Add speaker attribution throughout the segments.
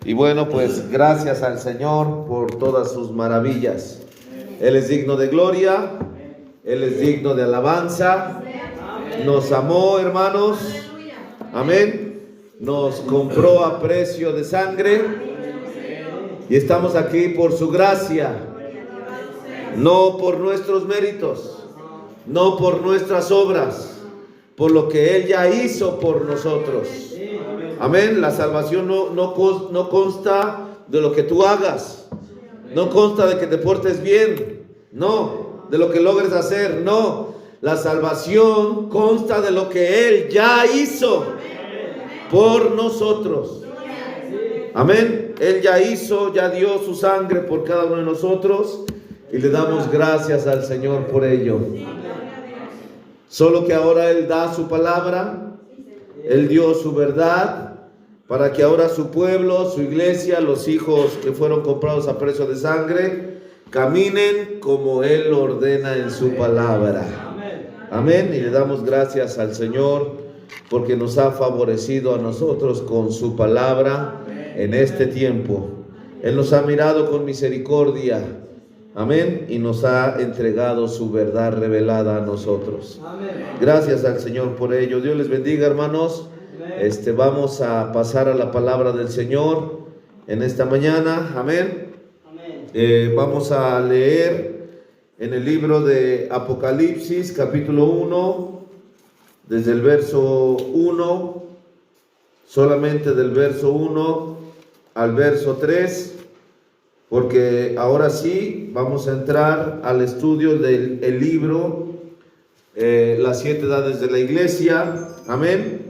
Speaker 1: Y bueno, pues gracias al Señor por todas sus maravillas. Él es digno de gloria, Él es digno de alabanza. Nos amó, hermanos. Amén. Nos compró a precio de sangre. Y estamos aquí por su gracia. No por nuestros méritos, no por nuestras obras, por lo que Él ya hizo por nosotros. Amén. La salvación no consta de lo que tú hagas, no consta de que te portes bien, no, de lo que logres hacer, no. La salvación consta de lo que Él ya hizo por nosotros. Amén. Él ya hizo, ya dio su sangre por cada uno de nosotros y le damos gracias al Señor por ello. Solo que ahora Él da su palabra, Él dio su verdad, para que ahora su pueblo, su iglesia, los hijos que fueron comprados a precio de sangre, caminen como Él ordena en su palabra. Amén. Y le damos gracias al Señor porque nos ha favorecido a nosotros con su palabra en este tiempo. Él nos ha mirado con misericordia. Amén. Y nos ha entregado su verdad revelada a nosotros. Gracias al Señor por ello. Dios les bendiga, hermanos. Vamos a pasar a la palabra del Señor en esta mañana. Amén. Vamos a leer en el libro de Apocalipsis, capítulo 1, desde el verso 1, solamente del verso 1 al verso 3. Porque ahora sí vamos a entrar al estudio del libro Las 7 edades de la iglesia. Amén.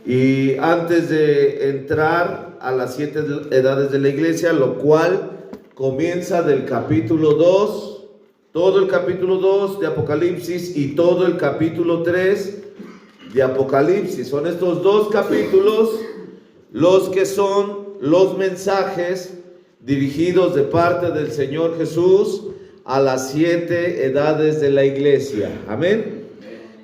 Speaker 1: Y antes de entrar a las 7 edades de la iglesia, lo cual comienza del capítulo 2, todo el capítulo 2 de Apocalipsis y todo el capítulo 3 de Apocalipsis. Son estos dos capítulos los que son los mensajes dirigidos de parte del Señor Jesús a las 7 edades de la iglesia. Amén.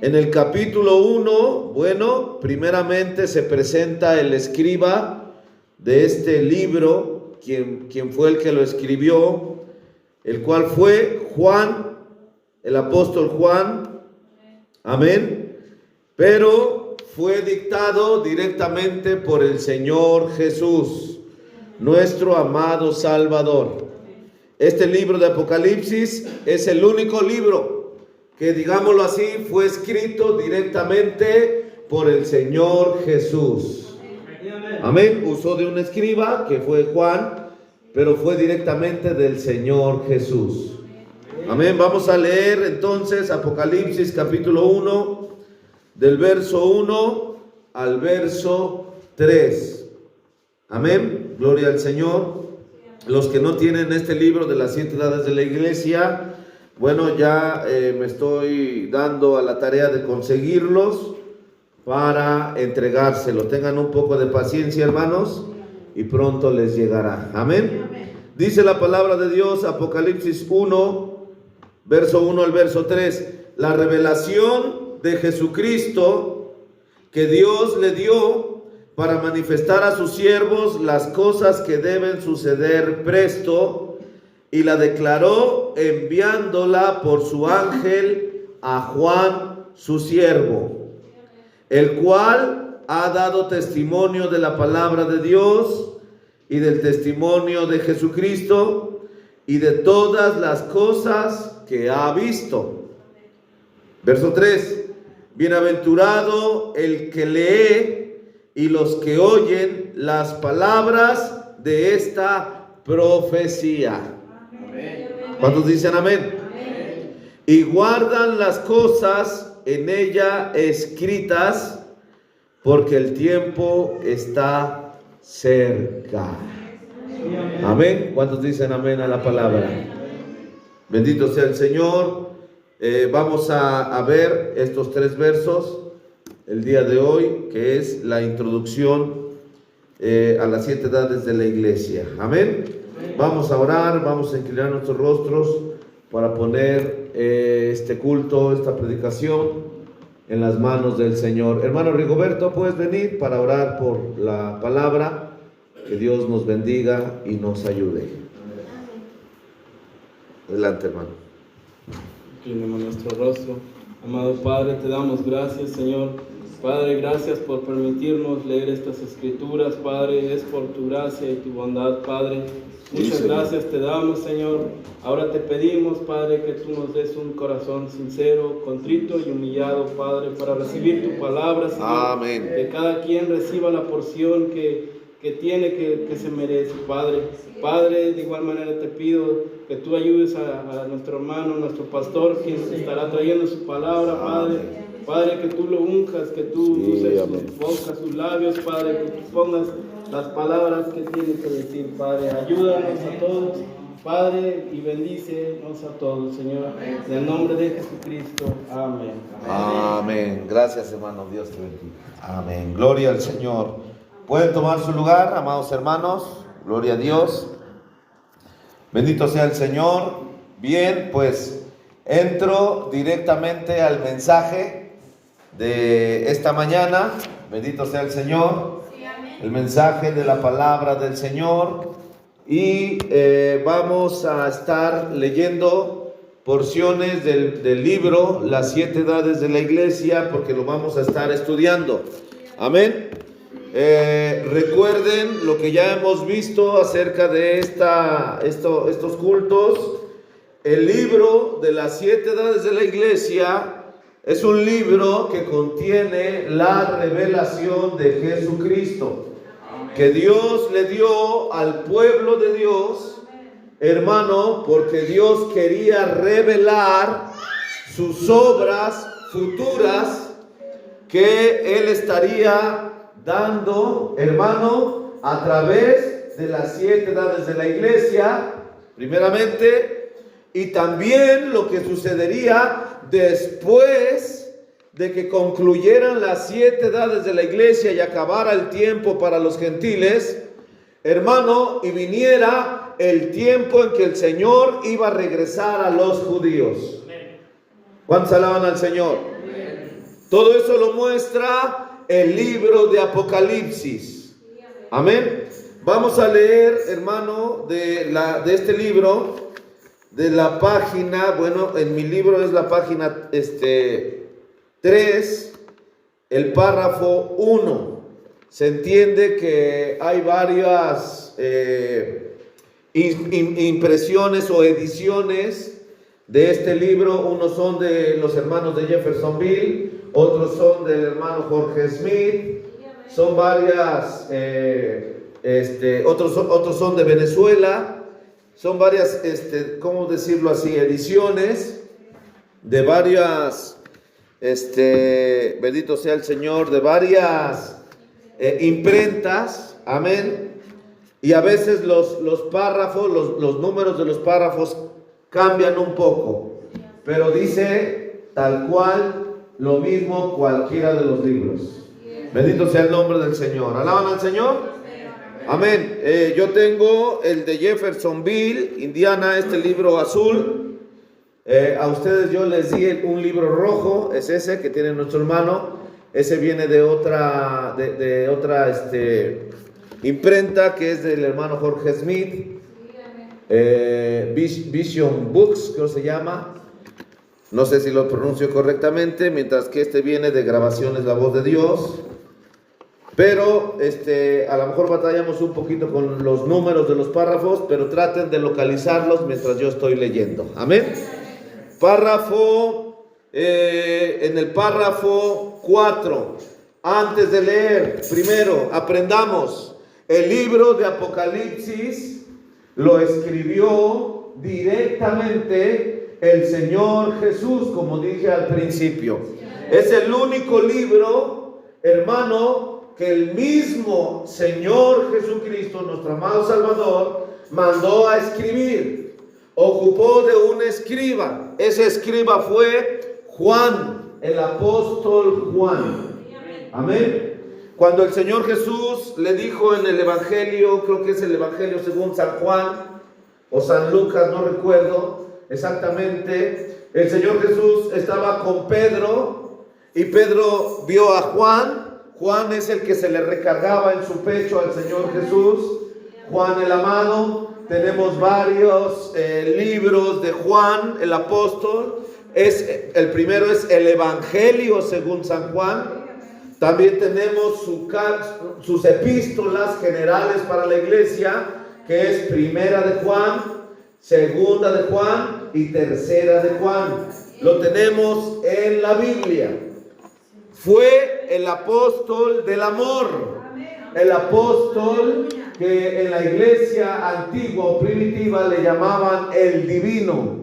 Speaker 1: En el capítulo 1, bueno, primeramente se presenta el escriba de este libro, quien fue el que lo escribió, el cual fue Juan, el apóstol Juan. Amén. Pero fue dictado directamente por el Señor Jesús, nuestro amado Salvador. Este libro de Apocalipsis es el único libro que, digámoslo así, fue escrito directamente por el Señor Jesús. Amén. Usó de un escriba que fue Juan, pero fue directamente del Señor Jesús. Amén. Vamos a leer entonces Apocalipsis capítulo 1, del verso 1 al verso 3. Amén. Gloria al Señor. Los que no tienen este libro de las 7 edades de la iglesia, bueno, ya me estoy dando a la tarea de conseguirlos para entregárselo. Tengan un poco de paciencia, hermanos, y pronto les llegará. Amén. Dice la palabra de Dios, Apocalipsis 1, verso 1 al verso 3. La revelación de Jesucristo que Dios le dio para manifestar a sus siervos las cosas que deben suceder presto, y la declaró enviándola por su ángel a Juan, su siervo, el cual ha dado testimonio de la palabra de Dios y del testimonio de Jesucristo y de todas las cosas que ha visto. Verso 3. Bienaventurado el que lee y los que oyen las palabras de esta profecía. ¿Cuántos dicen amén? Amén. Y guardan las cosas en ella escritas, porque el tiempo está cerca. Amén. ¿Cuántos dicen amén a la palabra? Bendito sea el Señor. Vamos a ver estos 3 versos el día de hoy, que es la introducción a las 7 edades de la iglesia. Amén. Vamos a orar, vamos a inclinar nuestros rostros para poner este culto, esta predicación en las manos del Señor. Hermano Rigoberto, ¿puedes venir para orar por la palabra? Que Dios nos bendiga y nos ayude. Adelante, hermano.
Speaker 2: Inclinemos nuestro rostro. Amado Padre, te damos gracias, Señor. Padre, gracias por permitirnos leer estas escrituras. Padre, es por tu gracia y tu bondad, Padre. Muchas gracias te damos, Señor. Ahora te pedimos, Padre, que tú nos des un corazón sincero, contrito y humillado, Padre, para recibir tu palabra, Señor.
Speaker 1: Amén.
Speaker 2: Que cada quien reciba la porción que tiene, que se merece, Padre. Padre, de igual manera te pido que tú ayudes a nuestro hermano, nuestro pastor, quien estará trayendo su palabra, Padre. Padre, que tú lo unjas, que tú uses sus bocas, sus labios, Padre, que tú pongas las palabras que tiene que decir, Padre. Ayúdanos a todos, Padre, y bendícenos a todos, Señor. En el nombre de Jesucristo. Amén.
Speaker 1: Amén. Gracias, hermano. Dios te bendiga. Amén. Gloria al Señor. Pueden tomar su lugar, amados hermanos. Gloria a Dios. Bendito sea el Señor. Bien, pues entro directamente al mensaje de esta mañana. Bendito sea el Señor. El mensaje de la palabra del Señor. Y vamos a estar leyendo porciones del libro Las 7 edades de la iglesia, porque lo vamos a estar estudiando. Amén. Recuerden lo que ya hemos visto acerca de estos cultos. El libro de las 7 edades de la iglesia es un libro que contiene la revelación de Jesucristo, que Dios le dio al pueblo de Dios, hermano, porque Dios quería revelar sus obras futuras que Él estaría dando, hermano, a través de las 7 edades de la iglesia, primeramente, y también lo que sucedería después de que concluyeran las 7 edades de la iglesia y acabara el tiempo para los gentiles, hermano, y viniera el tiempo en que el Señor iba a regresar a los judíos. ¿Cuántos alaban al Señor? Todo eso lo muestra el libro de Apocalipsis. Amén. Vamos a leer, hermano, de este libro, de la página, bueno, en mi libro es la página 3, el párrafo 1. Se entiende que hay varias impresiones o ediciones de este libro. Unos son de los hermanos de Jeffersonville, otros son del hermano Jorge Smith, son varias, otros son de Venezuela. Son varias, ¿cómo decirlo así? Ediciones de varias, bendito sea el Señor, de varias imprentas, amén. Y a veces los párrafos, los números de los párrafos cambian un poco, pero dice tal cual lo mismo cualquiera de los libros. Bendito sea el nombre del Señor. ¿Alaban al Señor? Amén. Yo tengo el de Jeffersonville, Indiana, este libro azul. A ustedes yo les di un libro rojo, es ese que tiene nuestro hermano. Ese viene de otra imprenta, que es del hermano Jorge Smith. Vision Books, creo que se llama. No sé si lo pronuncio correctamente, mientras que este viene de Grabaciones La Voz de Dios. Pero a lo mejor batallamos un poquito con los números de los párrafos, pero traten de localizarlos mientras yo estoy leyendo. Amén. Párrafo, en el párrafo 4, antes de leer, primero aprendamos, el libro de Apocalipsis lo escribió directamente el Señor Jesús, como dije al principio. Es el único libro, hermano, que el mismo Señor Jesucristo, nuestro amado Salvador, mandó a escribir. Ocupó de un escriba. Ese escriba fue Juan, el apóstol Juan. Amén. Cuando el Señor Jesús le dijo en el Evangelio, creo que es el Evangelio según San Juan o San Lucas, no recuerdo exactamente, el Señor Jesús estaba con Pedro y Pedro vio a Juan. Juan es el que se le recargaba en su pecho al Señor Jesús. Juan el amado. Tenemos varios libros de Juan el apóstol. El primero es el Evangelio según San Juan. También tenemos sus epístolas generales para la iglesia, que es primera de Juan, segunda de Juan y tercera de Juan. Lo tenemos en la Biblia. Fue el apóstol del amor, el apóstol que en la iglesia antigua o primitiva le llamaban el divino.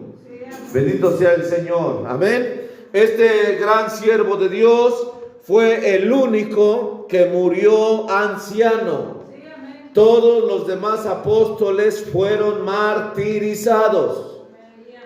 Speaker 1: Bendito sea el Señor. Amén. Este gran siervo de Dios fue el único que murió anciano. Todos los demás apóstoles fueron martirizados.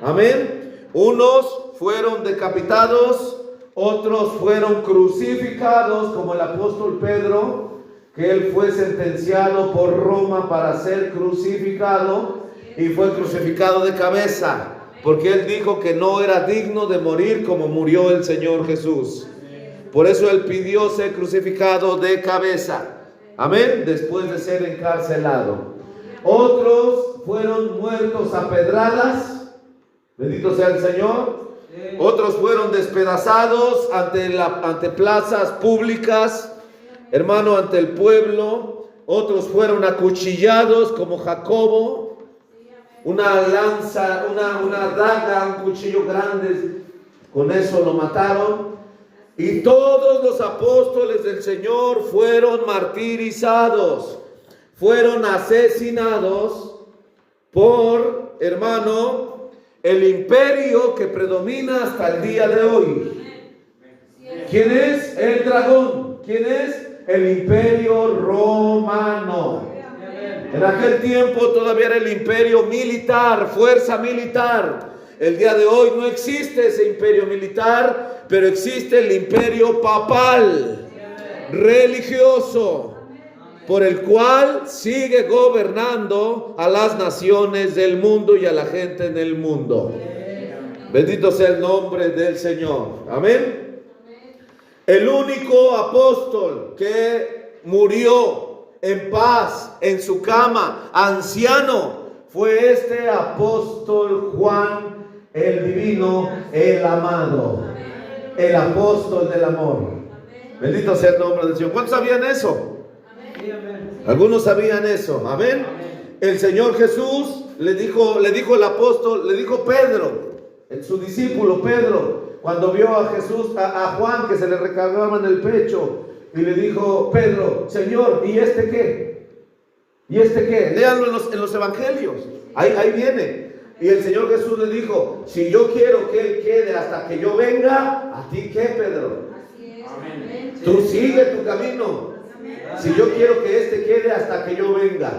Speaker 1: Amén. Unos fueron decapitados, otros fueron crucificados, como el apóstol Pedro, que él fue sentenciado por Roma para ser crucificado y fue crucificado de cabeza, porque él dijo que no era digno de morir como murió el Señor Jesús. Por eso él pidió ser crucificado de cabeza. Amén. Después de ser encarcelado. Otros fueron muertos a pedradas. Bendito sea el Señor. Otros fueron despedazados ante plazas públicas, hermano, ante el pueblo. Otros fueron acuchillados como Jacobo. Una lanza, una daga, un cuchillo grande, con eso lo mataron. Y todos los apóstoles del Señor fueron martirizados, fueron asesinados por, hermano, el imperio que predomina hasta el día de hoy. ¿Quién es? El dragón. ¿Quién es? El imperio romano. En aquel tiempo todavía era el imperio militar, fuerza militar. El día de hoy no existe ese imperio militar, pero existe el imperio papal, religioso, por el cual sigue gobernando a las naciones del mundo y a la gente en el mundo. Bendito sea el nombre del Señor. Amén. El único apóstol que murió en paz, en su cama, anciano, fue este apóstol Juan el divino, el amado, el apóstol del amor. Bendito sea el nombre del Señor. ¿Cuántos sabían eso? Algunos sabían eso. Amén. El Señor Jesús le dijo el apóstol, le dijo Pedro, su discípulo Pedro, cuando vio a Jesús, a Juan que se le recargaba en el pecho, y le dijo Pedro: Señor, ¿y este qué? ¿Y este qué? Léanlo en los evangelios. Ahí viene. Y el Señor Jesús le dijo: si yo quiero que él quede hasta que yo venga, ¿a ti qué, Pedro? Amén. Tú sigue tu camino. Si yo quiero que este quede hasta que yo venga.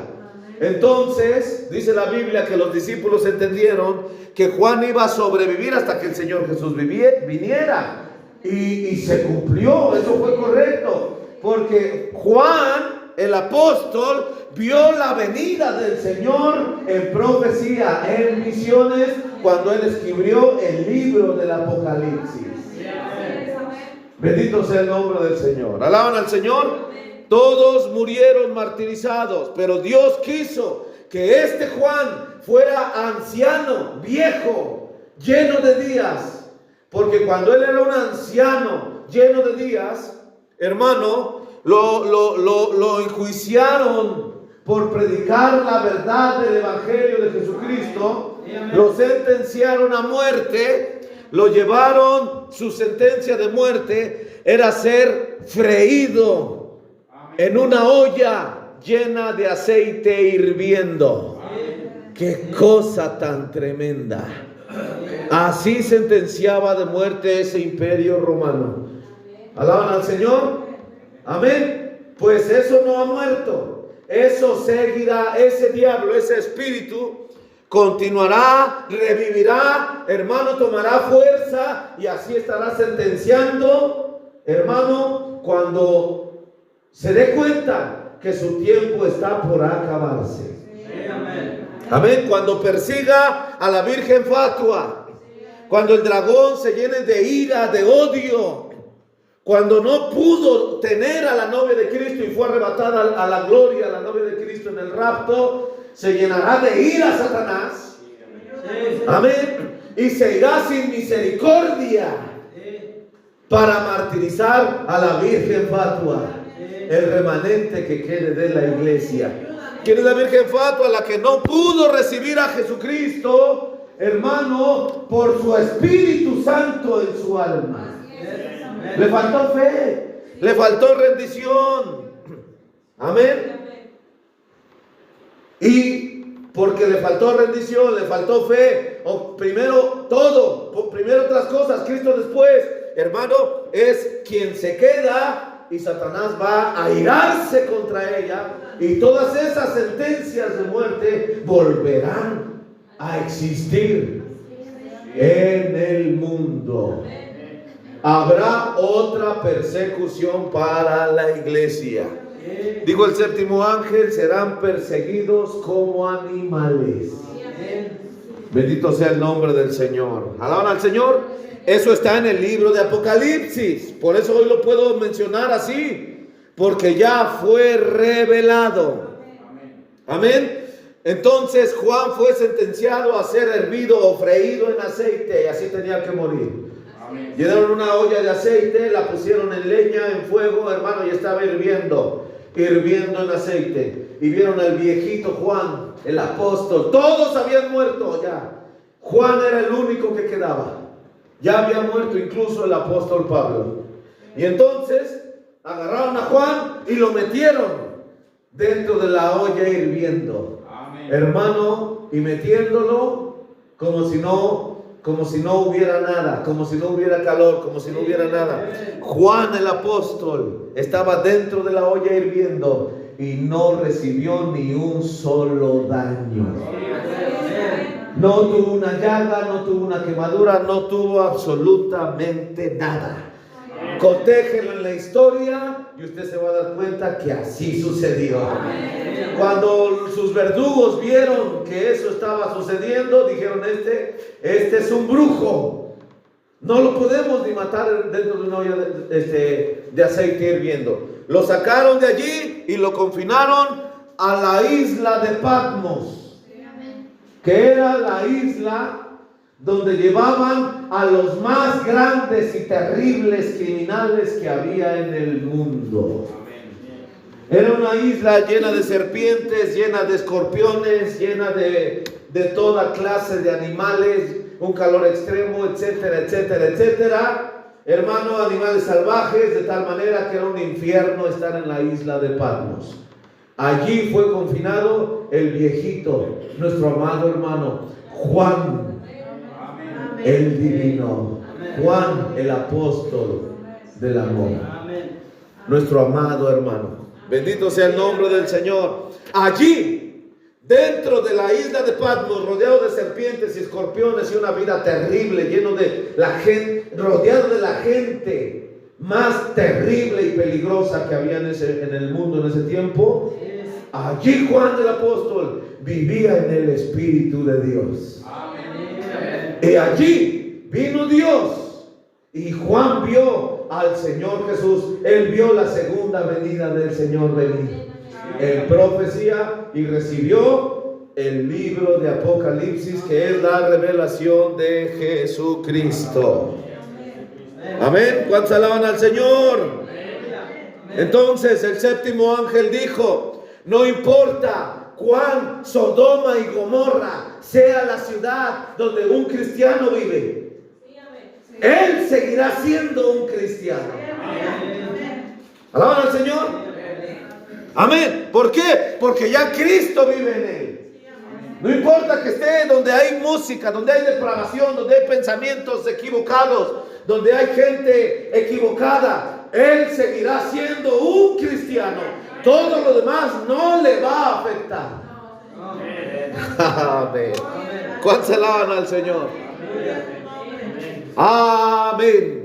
Speaker 1: Entonces, dice la Biblia que los discípulos entendieron que Juan iba a sobrevivir hasta que el Señor Jesús viniera. Y se cumplió, eso fue correcto. Porque Juan, el apóstol, vio la venida del Señor en profecía, en visiones, cuando él escribió el libro del Apocalipsis. Bendito sea el nombre del Señor. ¿Alaban al Señor? Todos murieron martirizados, pero Dios quiso que este Juan fuera anciano, viejo, lleno de días. Porque cuando él era un anciano lleno de días, hermano, lo enjuiciaron por predicar la verdad del Evangelio de Jesucristo. Lo sentenciaron a muerte. Lo llevaron, su sentencia de muerte era ser freído en una olla llena de aceite hirviendo. ¡Qué cosa tan tremenda! Así sentenciaba de muerte ese imperio romano. ¿Alaban al Señor? Amén. Pues eso no ha muerto. Eso seguirá, ese diablo, ese espíritu continuará, revivirá, hermano, tomará fuerza y así estará sentenciando, hermano, cuando se dé cuenta que su tiempo está por acabarse. Amén. Amén. Cuando persiga a la Virgen Fatua, cuando el dragón se llene de ira, de odio, cuando no pudo tener a la novia de Cristo y fue arrebatada a la gloria, a la novia de Cristo en el rapto, se llenará de ira Satanás. Amén. Y se irá sin misericordia para martirizar a la Virgen Fatua, el remanente que quede de la iglesia. ¿Quién es la Virgen Fatua? La que no pudo recibir a Jesucristo, hermano, por su Espíritu Santo en su alma. Le faltó fe, le faltó rendición. Amén. Y porque le faltó rendición, le faltó fe, o primero todo, primero otras cosas, Cristo después, hermano, es quien se queda y Satanás va a airarse contra ella y todas esas sentencias de muerte volverán a existir en el mundo. Habrá otra persecución para la iglesia. Digo el séptimo ángel, serán perseguidos como animales. Bendito sea el nombre del Señor. ¿Alaban al Señor? Eso está en el libro de Apocalipsis. Por eso hoy lo puedo mencionar así, porque ya fue revelado. Amén. Entonces Juan fue sentenciado a ser hervido o freído en aceite, y así tenía que morir. Llenaron una olla de aceite, la pusieron en leña, en fuego, hermano, y estaba hirviendo en aceite. Y vieron al viejito Juan, el apóstol. Todos habían muerto ya. Juan era el único que quedaba. Ya había muerto incluso el apóstol Pablo. Y entonces agarraron a Juan y lo metieron dentro de la olla hirviendo. Hermano, y metiéndolo como si no hubiera nada, como si no hubiera calor, como si no hubiera nada. Juan el apóstol estaba dentro de la olla hirviendo y no recibió ni un solo daño. No tuvo una llaga, no tuvo una quemadura, no tuvo absolutamente nada. Cotéjelo en la historia y usted se va a dar cuenta que así sucedió. Cuando sus verdugos vieron que eso estaba sucediendo, dijeron: este es un brujo, no lo podemos ni matar dentro de una olla de aceite hirviendo. Lo sacaron de allí y lo confinaron a la isla de Patmos, que era la isla donde llevaban a los más grandes y terribles criminales que había en el mundo. Era una isla llena de serpientes, llena de escorpiones, llena de toda clase de animales, un calor extremo, etcétera, etcétera, etcétera. Hermano, animales salvajes, de tal manera que era un infierno estar en la isla de Patmos. Allí fue confinado el viejito, nuestro amado hermano Juan el divino, Juan el apóstol del amor, nuestro amado hermano. Bendito sea el nombre del Señor. Allí, dentro de la isla de Patmos, rodeado de serpientes y escorpiones y una vida terrible, lleno de la gente, rodeado de la gente más terrible y peligrosa que había en el mundo en ese tiempo, allí Juan el apóstol vivía en el Espíritu de Dios. Y allí vino Dios y Juan vio al Señor Jesús. Él vio la segunda venida del Señor venir. Él profecía y recibió el libro de Apocalipsis, que es la revelación de Jesucristo. Amén. ¿Cuántos alaban al Señor? Entonces el séptimo ángel dijo: no importa cuán Sodoma y Gomorra sea la ciudad donde un cristiano vive, él seguirá siendo un cristiano. ¿Alaban al Señor? Amén. ¿Por qué? Porque ya Cristo vive en él. No importa que esté donde hay música, donde hay depravación, donde hay pensamientos equivocados, donde hay gente equivocada, él seguirá siendo un cristiano. Todo lo demás no le va a afectar. Amén. ¿Cuántos alaban al Señor? Amén.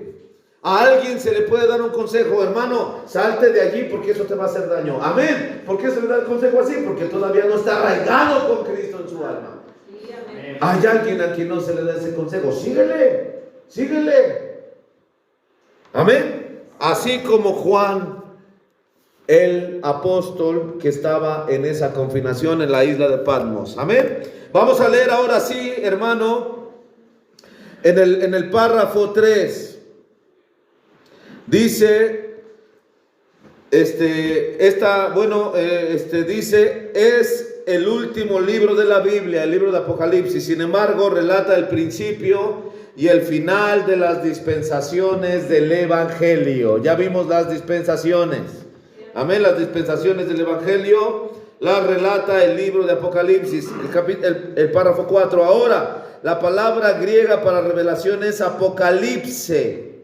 Speaker 1: A alguien se le puede dar un consejo: hermano, salte de allí porque eso te va a hacer daño. Amén. ¿Por qué se le da el consejo así? Porque todavía no está arraigado con Cristo en su alma. Hay alguien a quien no se le da ese consejo: síguele. Amén. así como Juan, el apóstol que estaba en esa confinación en la isla de Patmos. Amén. Vamos a leer ahora sí, hermano, en el párrafo 3. Dice, dice, es el último libro de la Biblia, el libro de Apocalipsis. Sin embargo, relata el principio y el final de las dispensaciones del Evangelio. Ya vimos las dispensaciones. Amén, las dispensaciones del Evangelio las relata el libro de Apocalipsis, el párrafo 4. Ahora, la palabra griega para revelación es apocalipse,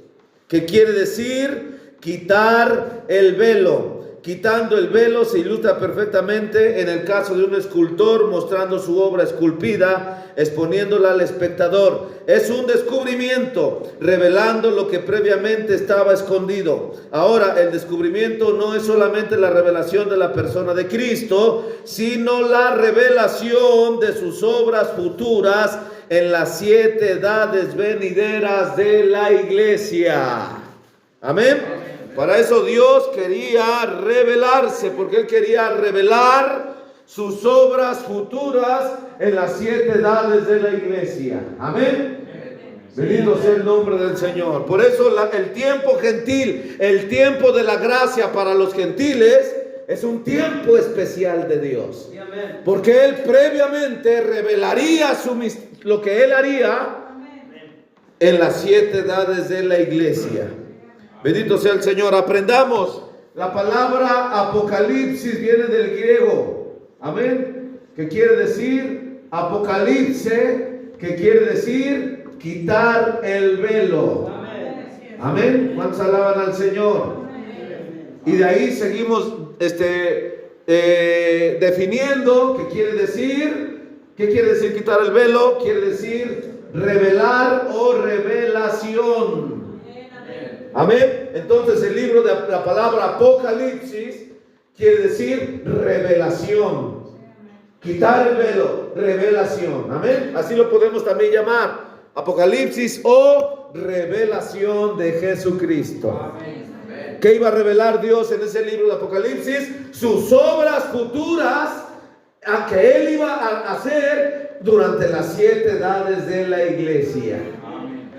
Speaker 1: que quiere decir quitar el velo. Quitando el velo se ilustra perfectamente en el caso de un escultor mostrando su obra esculpida, exponiéndola al espectador. Es un descubrimiento, revelando lo que previamente estaba escondido. Ahora, el descubrimiento no es solamente la revelación de la persona de Cristo, sino la revelación de sus obras futuras en las 7 edades venideras de la iglesia. Amén. Para eso Dios quería revelarse, porque Él quería revelar sus obras futuras en las 7 edades de la iglesia. Amén. Bendito sea el nombre del Señor. Por eso el tiempo gentil, el tiempo de la gracia para los gentiles, es un tiempo especial de Dios. Porque Él previamente revelaría lo que Él haría en las 7 edades de la iglesia. Bendito sea el Señor. Aprendamos. La palabra apocalipsis viene del griego. Amén. Que quiere decir apocalipse, que quiere decir quitar el velo. Amén. ¿Cuántos alaban al Señor? Y de ahí seguimos definiendo qué quiere decir. ¿Qué quiere decir quitar el velo? Quiere decir revelar o revelación. Amén. Entonces el libro de la palabra apocalipsis quiere decir revelación. Quitar el velo, revelación. Amén. Así lo podemos también llamar. Apocalipsis o revelación de Jesucristo. Amén. ¿Qué iba a revelar Dios en ese libro de Apocalipsis? Sus obras futuras a que Él iba a hacer durante las 7 edades de la iglesia. Amén.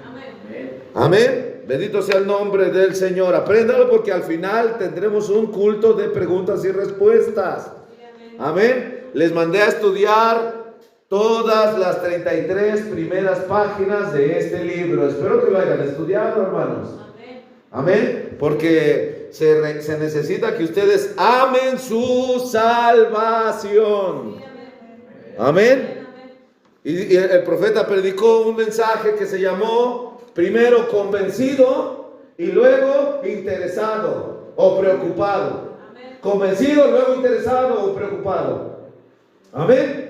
Speaker 1: Amén. Bendito sea el nombre del Señor. Apréndalo, porque al final tendremos un culto de preguntas y respuestas. Amén. Les mandé a estudiar todas las 33 primeras páginas de este libro. Espero que lo hayan estudiado, hermanos. Amén. Porque se necesita que ustedes amen su salvación. Amén. Y el profeta predicó un mensaje que se llamó: primero convencido y luego interesado o preocupado. Amén. Convencido, luego interesado o preocupado. Amén.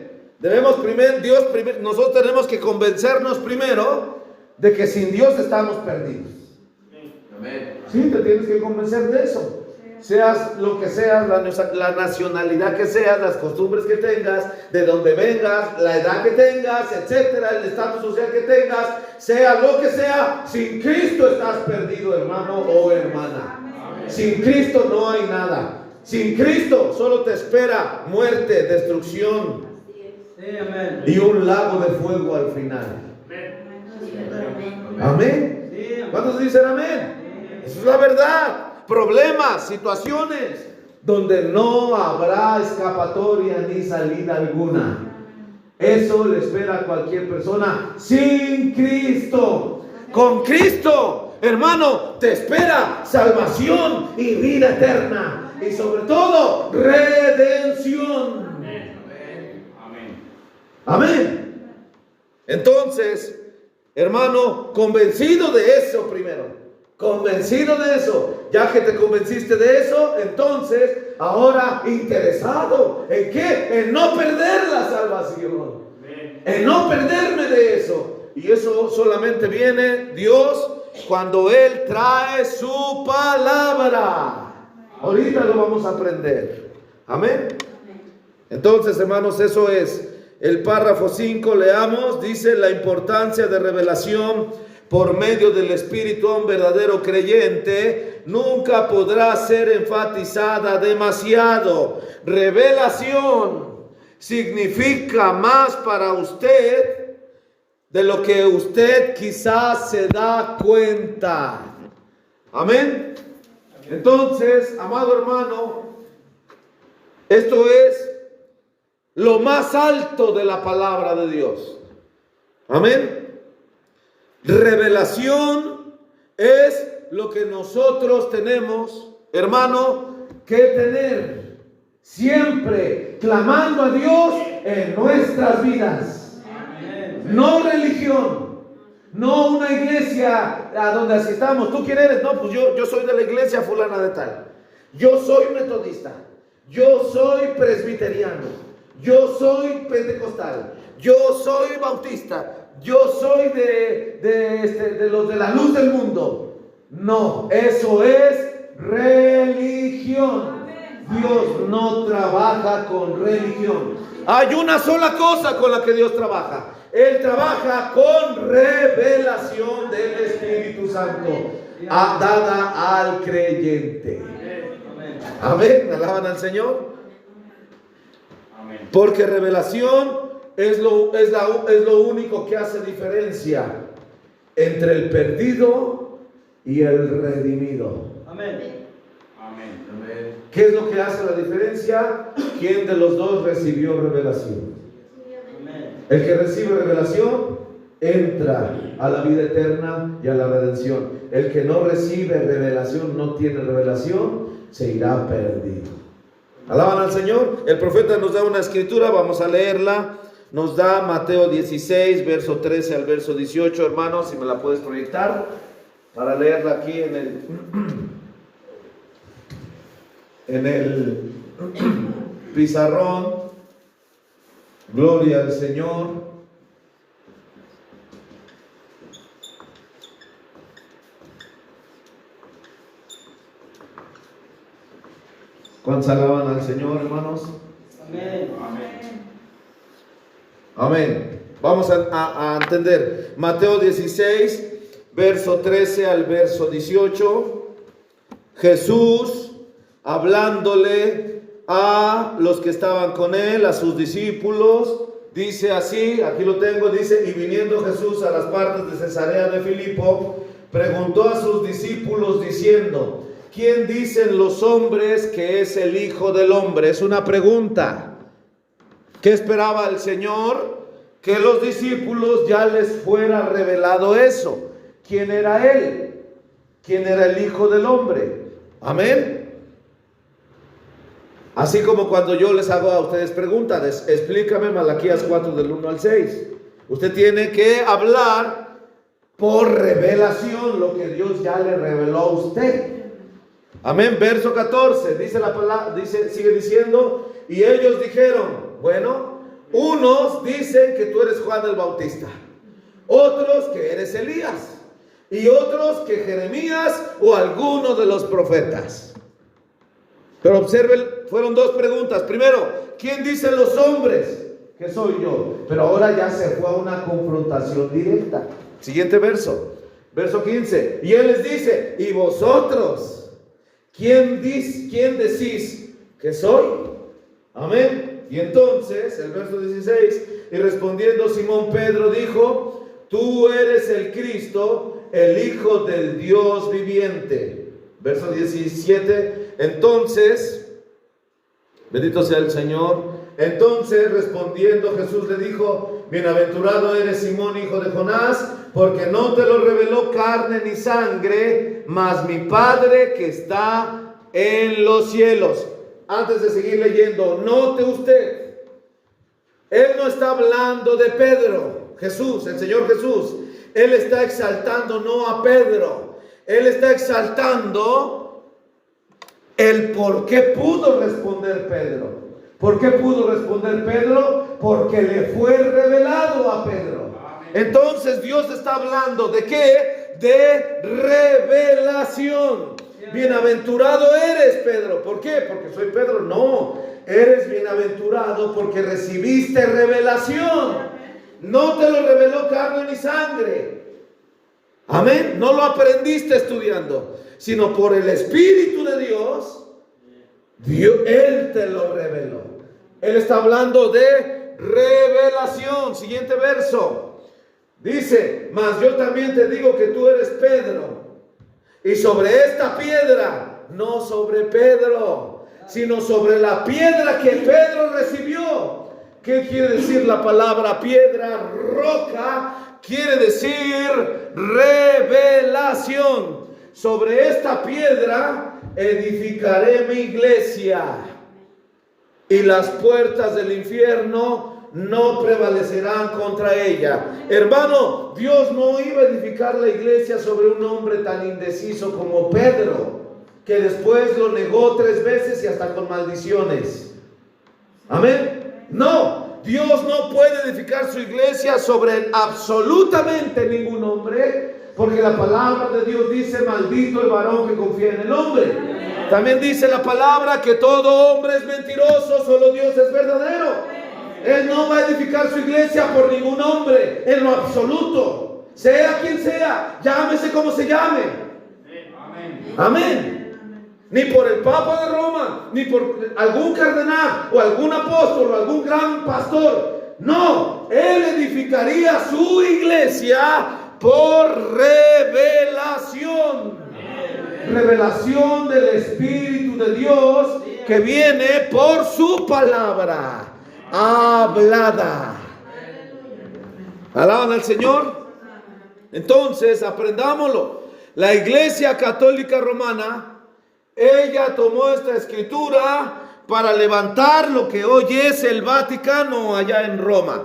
Speaker 1: Nosotros tenemos que convencernos primero de que sin Dios estamos perdidos. Amén. Sí, te tienes que convencer de eso. Seas lo que seas, la nacionalidad que seas, las costumbres que tengas, de donde vengas, la edad que tengas, etcétera, el estatus social que tengas, sea lo que sea, sin Cristo estás perdido, hermano o hermana. Amén. Sin Cristo no hay nada. Sin Cristo solo te espera muerte, destrucción, y un lago de fuego al final. Amén. ¿Cuántos dicen amén? Esa es la verdad. Problemas, situaciones donde no habrá escapatoria ni salida alguna. Eso le espera a cualquier persona sin Cristo. Con Cristo, hermano, te espera salvación y vida eterna, y sobre todo redención. Amén. Entonces, hermano, convencido de eso primero. Convencido de eso. Ya que te convenciste de eso, entonces ahora interesado ¿en qué? En no perder la salvación. En no perderme de eso. Y eso solamente viene Dios cuando Él trae su palabra. Ahorita lo vamos a aprender. Amén. Entonces, hermanos, eso es el párrafo 5. Leamos. Dice: la importancia de revelación por medio del Espíritu a un verdadero creyente, nunca podrá ser enfatizada demasiado. Revelación significa más para usted de lo que usted quizás se da cuenta. Amén. Entonces, amado hermano, esto es lo más alto de la palabra de Dios. Amén. Revelación es lo que nosotros tenemos, hermano, que tener siempre clamando a Dios en nuestras vidas. No religión, no una iglesia a donde asistamos. ¿Tú quién eres? No, pues yo soy de la iglesia fulana de tal. Yo soy metodista. Yo soy presbiteriano. Yo soy pentecostal. Yo soy bautista. Yo soy de los de la luz del mundo. No, eso es religión. Dios no trabaja con religión. Hay una sola cosa con la que Dios trabaja. Él trabaja con revelación del Espíritu Santo, dada al creyente. Amén. ¿Alaban al Señor? Porque revelación es lo único que hace diferencia entre el perdido y el redimido.
Speaker 2: Amén.
Speaker 1: ¿Qué es lo que hace la diferencia? ¿Quién de los dos recibió revelación? El que recibe revelación entra a la vida eterna y a la redención. El que no recibe revelación, no tiene revelación, se irá perdido. ¿Alaban al Señor? El profeta nos da una escritura, vamos a leerla. Nos da Mateo 16, verso 13 al verso 18, hermanos, si me la puedes proyectar, para leerla aquí en el pizarrón. Gloria al Señor. ¿Cuántos alaban al Señor, hermanos?
Speaker 2: Amén.
Speaker 1: Amén. Vamos a entender. Mateo 16, verso 13 al verso 18. Jesús hablándole a los que estaban con él, a sus discípulos, dice así, aquí lo tengo, dice: y viniendo Jesús a las partes de Cesarea de Filipo, preguntó a sus discípulos diciendo: ¿quién dicen los hombres que es el Hijo del Hombre? Es una pregunta. ¿Qué esperaba el Señor? Que los discípulos ya les fuera revelado eso. ¿Quién era Él? ¿Quién era el Hijo del Hombre? Amén. Así como cuando yo les hago a ustedes preguntas, explícame Malaquías 4 del 1 al 6. Usted tiene que hablar por revelación lo que Dios ya le reveló a usted. Amén. Verso 14, dice la palabra, sigue diciendo: y ellos dijeron, bueno, unos dicen que tú eres Juan el Bautista, otros que eres Elías, y otros que Jeremías o alguno de los profetas. Pero observen, fueron dos preguntas. Primero, ¿quién dicen los hombres que soy yo? Pero ahora ya se fue a una confrontación directa. Siguiente verso, verso 15. Y él les dice: ¿y vosotros? ¿Quién decís que soy? Amén. Y entonces, el verso 16, y respondiendo Simón Pedro dijo: tú eres el Cristo, el Hijo del Dios viviente. Verso 17. Entonces, bendito sea el Señor. Entonces respondiendo Jesús le dijo: bienaventurado eres Simón, hijo de Jonás, porque no te lo reveló carne ni sangre, mas mi Padre que está en los cielos. Antes de seguir leyendo, note usted, Él no está hablando de Pedro, Jesús, el Señor Jesús. Él está exaltando no a Pedro, Él está exaltando el por qué pudo responder Pedro. ¿Por qué pudo responder Pedro? Porque le fue revelado a Pedro. Entonces Dios está hablando ¿de qué? De revelación. Bienaventurado eres, Pedro. ¿Por qué? Porque soy Pedro. No, eres bienaventurado porque recibiste revelación. No te lo reveló carne ni sangre. Amén. No lo aprendiste estudiando, sino por el Espíritu de Dios, Él te lo reveló. Él está hablando de revelación. Siguiente verso. Dice, mas yo también te digo que tú eres Pedro, y sobre esta piedra, no sobre Pedro, sino sobre la piedra que Pedro recibió. ¿Qué quiere decir la palabra piedra? Roca. Quiere decir revelación. Sobre esta piedra edificaré mi iglesia, y las puertas del infierno no prevalecerán contra ella. Hermano, Dios no iba a edificar la iglesia sobre un hombre tan indeciso como Pedro, que después lo negó 3 veces y hasta con maldiciones. Amén. No. Dios no puede edificar su iglesia sobre absolutamente ningún hombre, porque la palabra de Dios dice, maldito el varón que confía en el hombre. También dice la palabra que todo hombre es mentiroso, solo Dios es verdadero. Él no va a edificar su iglesia por ningún hombre, en lo absoluto, sea quien sea, llámese como se llame. Amén. Ni por el Papa de Roma, ni por algún cardenal, o algún apóstol, o algún gran pastor. No, Él edificaría su iglesia por revelación. Revelación del Espíritu de Dios que viene por su palabra hablada. ¿Alaban al Señor? Entonces, aprendámoslo. La Iglesia Católica Romana, ella tomó esta escritura para levantar lo que hoy es el Vaticano allá en Roma,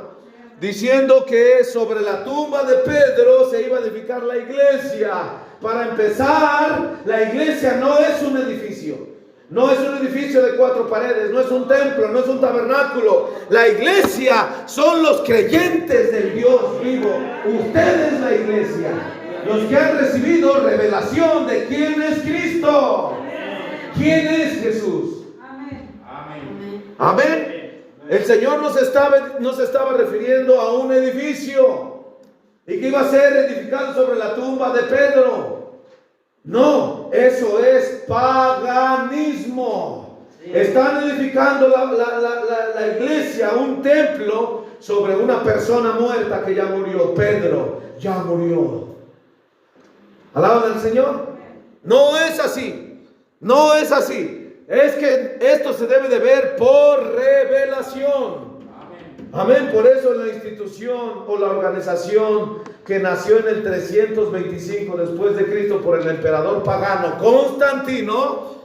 Speaker 1: diciendo que sobre la tumba de Pedro se iba a edificar la iglesia. Para empezar, la iglesia no es un edificio, no es un edificio de 4 paredes, no es un templo, no es un tabernáculo. La iglesia son los creyentes del Dios vivo. Usted es la iglesia, los que han recibido revelación de quién es Cristo, quién es Jesús. Amén. Amén. El Señor no se estaba refiriendo a un edificio y que iba a ser edificado sobre la tumba de Pedro. No, eso es paganismo. Están edificando la iglesia, un templo, sobre una persona muerta que ya murió. Pedro ya murió. ¿Alaban al Señor? No es así. No es así. Es que esto se debe de ver por revelación. Amén. Por eso la institución o la organización que nació en el 325 después de Cristo por el emperador pagano Constantino,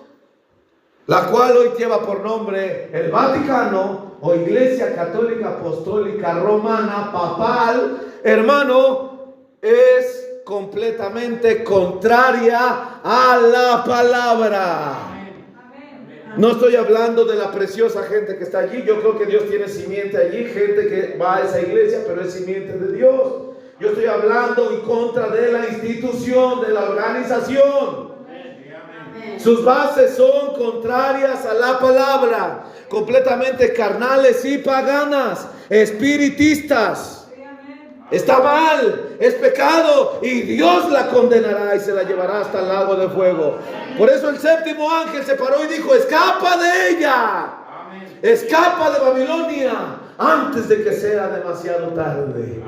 Speaker 1: la cual hoy lleva por nombre el Vaticano o Iglesia Católica Apostólica Romana Papal, hermano, es completamente contraria a la palabra. No estoy hablando de la preciosa gente que está allí. Yo creo que Dios tiene simiente allí, gente que va a esa iglesia, pero es simiente de Dios. Yo estoy hablando en contra de la institución, de la organización. Sus bases son contrarias a la palabra, completamente carnales y paganas, espiritistas. Está mal, es pecado, y Dios la condenará y se la llevará hasta el lago de fuego. Por eso el 7º ángel se paró y dijo: escapa de ella, escapa de Babilonia antes de que sea demasiado tarde.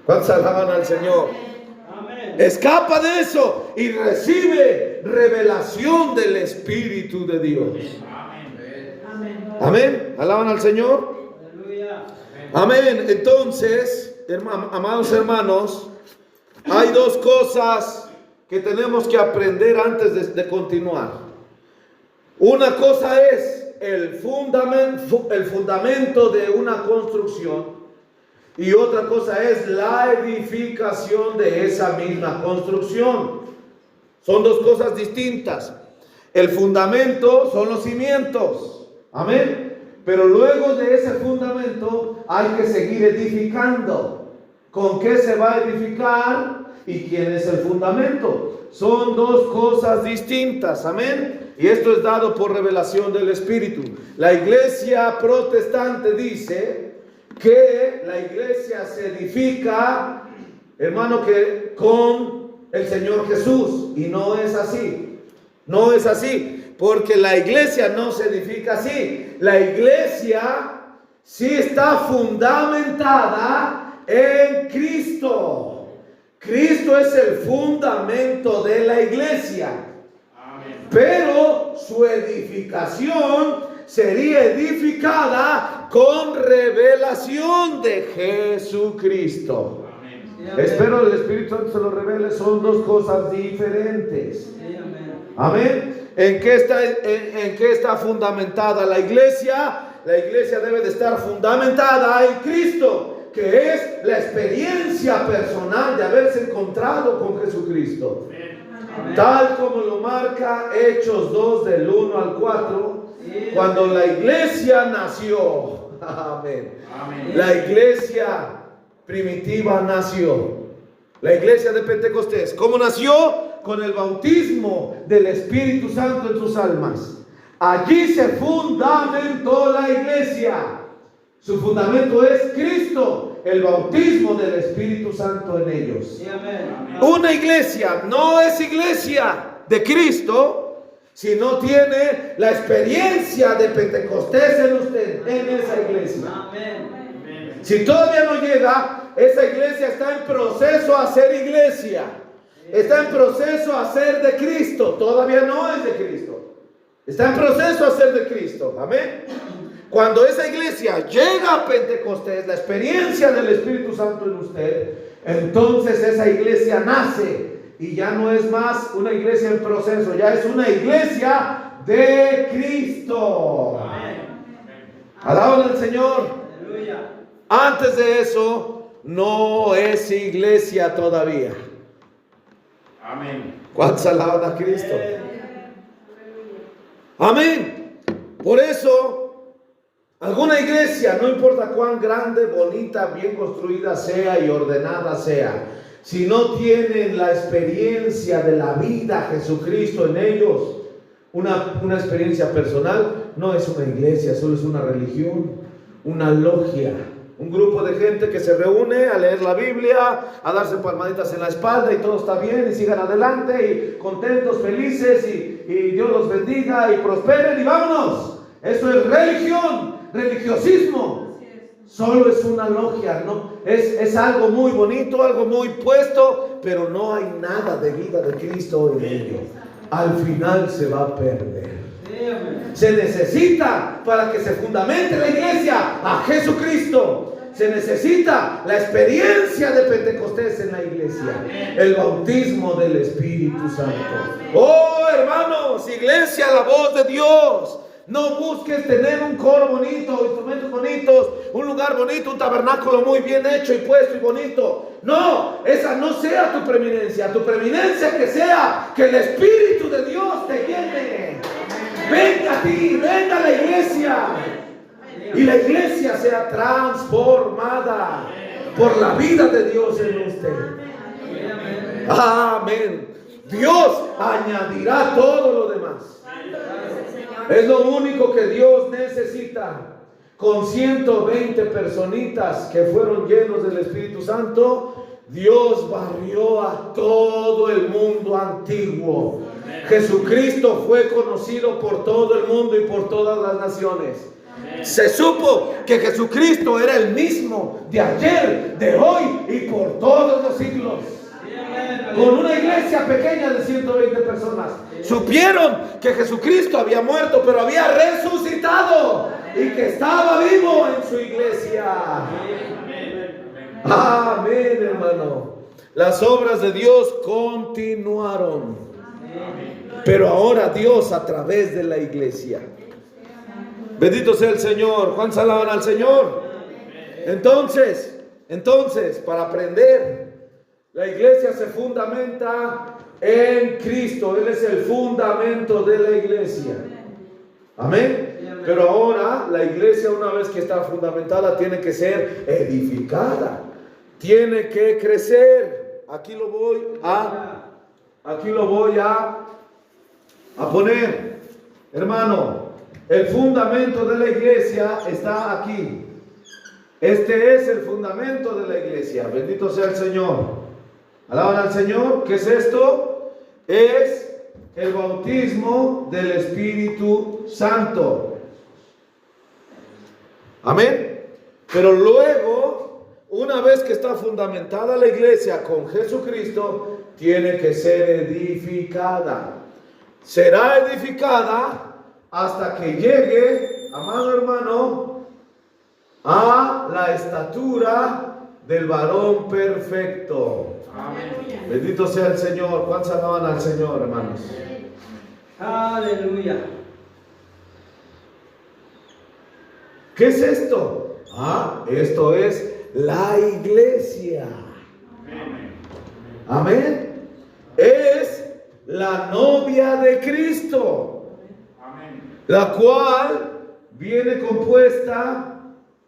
Speaker 1: ¿Cuántos alaban al Señor? Escapa de eso y recibe revelación del Espíritu de Dios. Amén. ¿Alaban al Señor? Amén. Entonces, amados hermanos, hay 2 cosas que tenemos que aprender antes de continuar. Una cosa es el fundamento de una construcción, y otra cosa es la edificación de esa misma construcción. Son 2 cosas distintas. El fundamento son los cimientos. Amén. Pero luego de ese fundamento hay que seguir edificando. ¿Con qué se va a edificar? ¿Y quién es el fundamento? Son 2 cosas distintas. Amén. Y esto es dado por revelación del Espíritu. La iglesia protestante dice que la iglesia se edifica hermano, que con el Señor Jesús. Y no es así. No es así. Porque la iglesia no se edifica así. La iglesia sí está fundamentada en Cristo. Cristo es el fundamento de la iglesia. Amén. Pero su edificación sería edificada con revelación de Jesucristo. Amén. Espero el Espíritu Santo se lo revele. Son dos cosas diferentes. Amén. ¿En qué está fundamentada la iglesia? La iglesia debe de estar fundamentada en Cristo, que es la experiencia personal de haberse encontrado con Jesucristo. Amén. Tal como lo marca Hechos 2 del 1 al 4, cuando la iglesia nació. Amén. Amén. La iglesia primitiva nació. La iglesia de Pentecostés, ¿cómo nació? Con el bautismo del Espíritu Santo en sus almas. Allí se fundamentó la iglesia. Su fundamento es Cristo, el bautismo del Espíritu Santo en ellos. Una iglesia no es iglesia de Cristo si no tiene la experiencia de Pentecostés en usted, en esa iglesia. Si todavía no llega, esa iglesia está en proceso a ser iglesia. Está en proceso a ser de Cristo. Todavía no es de Cristo. Está en proceso a ser de Cristo. Amén. Cuando esa iglesia llega a Pentecostés, la experiencia del Espíritu Santo en usted, entonces esa iglesia nace. Y ya no es más una iglesia en proceso. Ya es una iglesia de Cristo. Alaban al Señor. Antes de eso, no es iglesia todavía. Amén. ¿Cuántos alaban a Cristo? Amén. Por eso, alguna iglesia, no importa cuán grande, bonita, bien construida sea y ordenada sea, si no tienen la experiencia de la vida Jesucristo en ellos, una experiencia personal, no es una iglesia, solo es una religión, una logia. Un grupo de gente que se reúne a leer la Biblia, a darse palmaditas en la espalda y todo está bien y sigan adelante y contentos, felices y Dios los bendiga y prosperen y vámonos. Eso es religión, religiosismo. Solo es una logia, ¿no? Es algo muy bonito, algo muy puesto, pero no hay nada de vida de Cristo en ello. Al final se va a perder. Se necesita, para que se fundamente la iglesia, a Jesucristo. Se necesita la experiencia de Pentecostés en la iglesia, el bautismo del Espíritu Santo. Oh, hermanos, iglesia, la voz de Dios. No busques tener un coro bonito, instrumentos bonitos, un lugar bonito, un tabernáculo muy bien hecho y puesto y bonito. No, esa no sea tu preeminencia. Tu preeminencia que sea que el Espíritu de Dios te llene. Venga a ti, venga a la iglesia. Y la iglesia sea transformada por la vida de Dios en usted. Amén. Dios añadirá todo lo demás. Es lo único que Dios necesita. Con 120 personitas que fueron llenos del Espíritu Santo, Dios barrió a todo el mundo antiguo. Jesucristo fue conocido por todo el mundo y por todas las naciones. Se supo que Jesucristo era el mismo de ayer, de hoy y por todos los siglos. Con una iglesia pequeña de 120 personas, supieron que Jesucristo había muerto, pero había resucitado y que estaba vivo en su iglesia. Amén, hermano. Las obras de Dios continuaron, pero ahora Dios a través de la iglesia. Bendito sea el Señor. ¿Cuántos alaban al Señor? Entonces, para aprender, la iglesia se fundamenta en Cristo. Él es el fundamento de la iglesia. Amén. Pero ahora la iglesia, una vez que está fundamentada, tiene que ser edificada. Tiene que crecer. Aquí lo voy a poner, hermano. El fundamento de la iglesia está aquí. Este es el fundamento de la iglesia. Bendito sea el Señor. Alaban al Señor. ¿Qué es esto? Es el bautismo del Espíritu Santo. Amén. Pero luego, una vez que está fundamentada la iglesia con Jesucristo, tiene que ser edificada. Será edificada hasta que llegue, amado hermano, a la estatura del varón perfecto. Amén. Bendito sea el Señor. ¿Cuántos alaban al Señor, hermanos?
Speaker 3: Aleluya.
Speaker 1: ¿Qué es esto? Esto es la iglesia. Amén. Es la novia de Cristo. La cual viene compuesta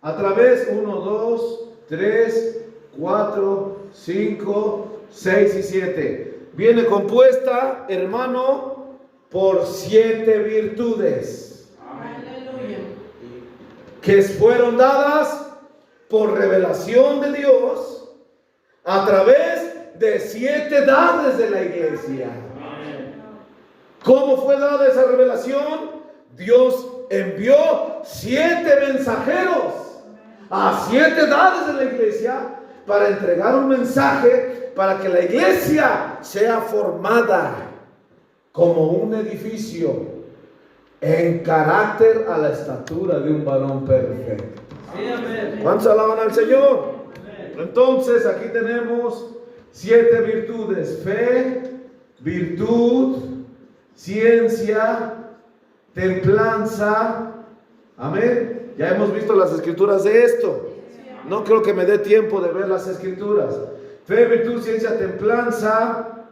Speaker 1: a través 1, 2, 3, 4, 5, 6 y 7. Viene compuesta, hermano, por 7 virtudes. Aleluya. Que fueron dadas por revelación de Dios a través de 7 edades de la iglesia. ¿Cómo fue dada esa revelación? Dios envió 7 mensajeros a 7 edades de la iglesia para entregar un mensaje para que la iglesia sea formada como un edificio en carácter a la estatura de un varón perfecto. ¿Cuántos alaban al Señor? Entonces aquí tenemos 7 virtudes: fe, virtud, ciencia, templanza. Amén. Ya hemos visto las escrituras de esto. No creo que me dé tiempo de ver las escrituras. Fe, virtud, ciencia, templanza,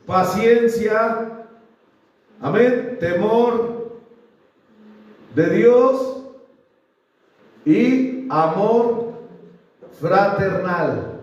Speaker 1: paciencia. Amén. Temor de Dios y amor fraternal.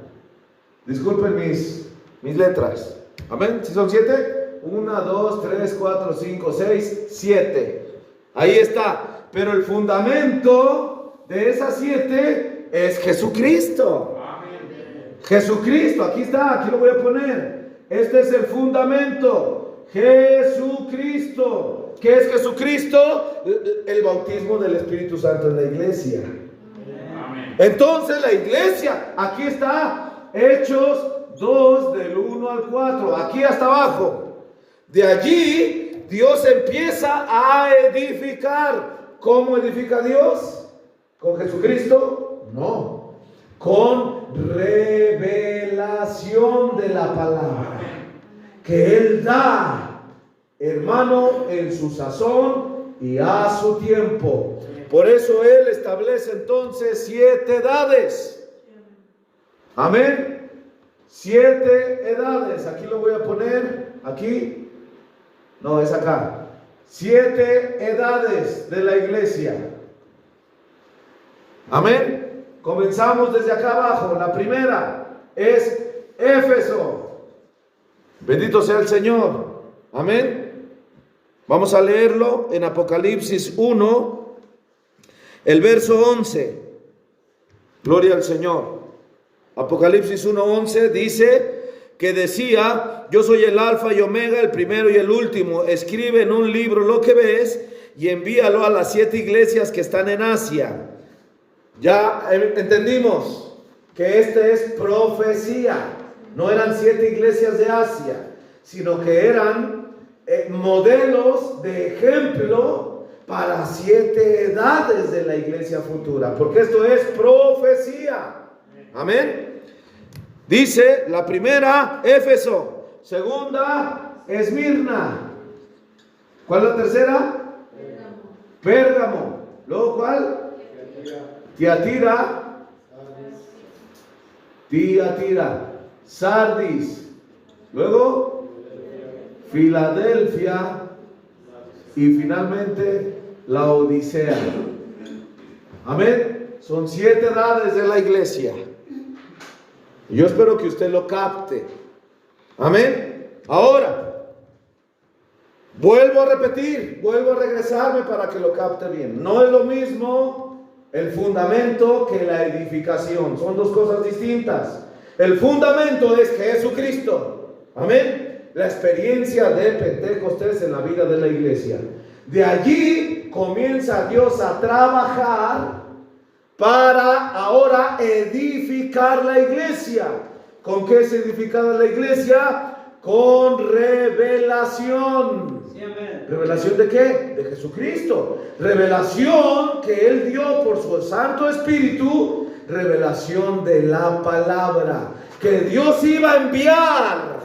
Speaker 1: Disculpen mis letras. Amén. ¿Sí son 7? 1, 2, 3, 4, 5, 6, 7. Ahí está. Pero el fundamento de esas 7 es Jesucristo. Amén. Jesucristo, aquí está, aquí lo voy a poner. Este es el fundamento. Jesucristo. ¿Qué es Jesucristo? El bautismo del Espíritu Santo en la iglesia. Amén. Entonces la iglesia, aquí está, Hechos 2 del 1 al 4, aquí hasta abajo. De allí Dios empieza a edificar. ¿Cómo edifica Dios? ¿Con Jesucristo? No. Con revelación de la palabra que Él da, hermano, en su sazón y a su tiempo. Por eso Él establece entonces 7 edades. Amén. 7 edades. Aquí lo voy a poner. Aquí. No, es acá. 7 edades de la iglesia. Amén. Comenzamos desde acá abajo. La primera es Éfeso. Bendito sea el Señor. Amén. Vamos a leerlo en Apocalipsis 1, el verso 11. Gloria al Señor. Apocalipsis 1:11 dice que decía: yo soy el alfa y omega, el primero y el último. Escribe en un libro lo que ves y envíalo a las 7 iglesias que están en Asia. Ya entendimos que este es profecía. No eran 7 iglesias de Asia, sino que eran modelos de ejemplo para 7 edades de la iglesia futura, porque esto es profecía. Amén. Dice la primera, Éfeso. Segunda, Esmirna. ¿Cuál es la tercera? Pérgamo. Luego, ¿cuál? Tiatira. Sardis. Luego, Filadelfia. Y finalmente, la Odisea. Amén. Son 7 edades de la iglesia. Yo espero que usted lo capte. Amén. Ahora, vuelvo a repetir, vuelvo a regresarme para que lo capte bien. No es lo mismo el fundamento que la edificación. Son 2 cosas distintas. El fundamento es Jesucristo. Amén. La experiencia de Pentecostés en la vida de la iglesia. De allí comienza Dios a trabajar para ahora edificar la iglesia. ¿Con qué es edificada la iglesia? Con revelación.
Speaker 2: Sí, amén.
Speaker 1: ¿Revelación de qué? De Jesucristo. Revelación que Él dio por su Santo Espíritu. Revelación de la palabra. Que Dios iba a enviar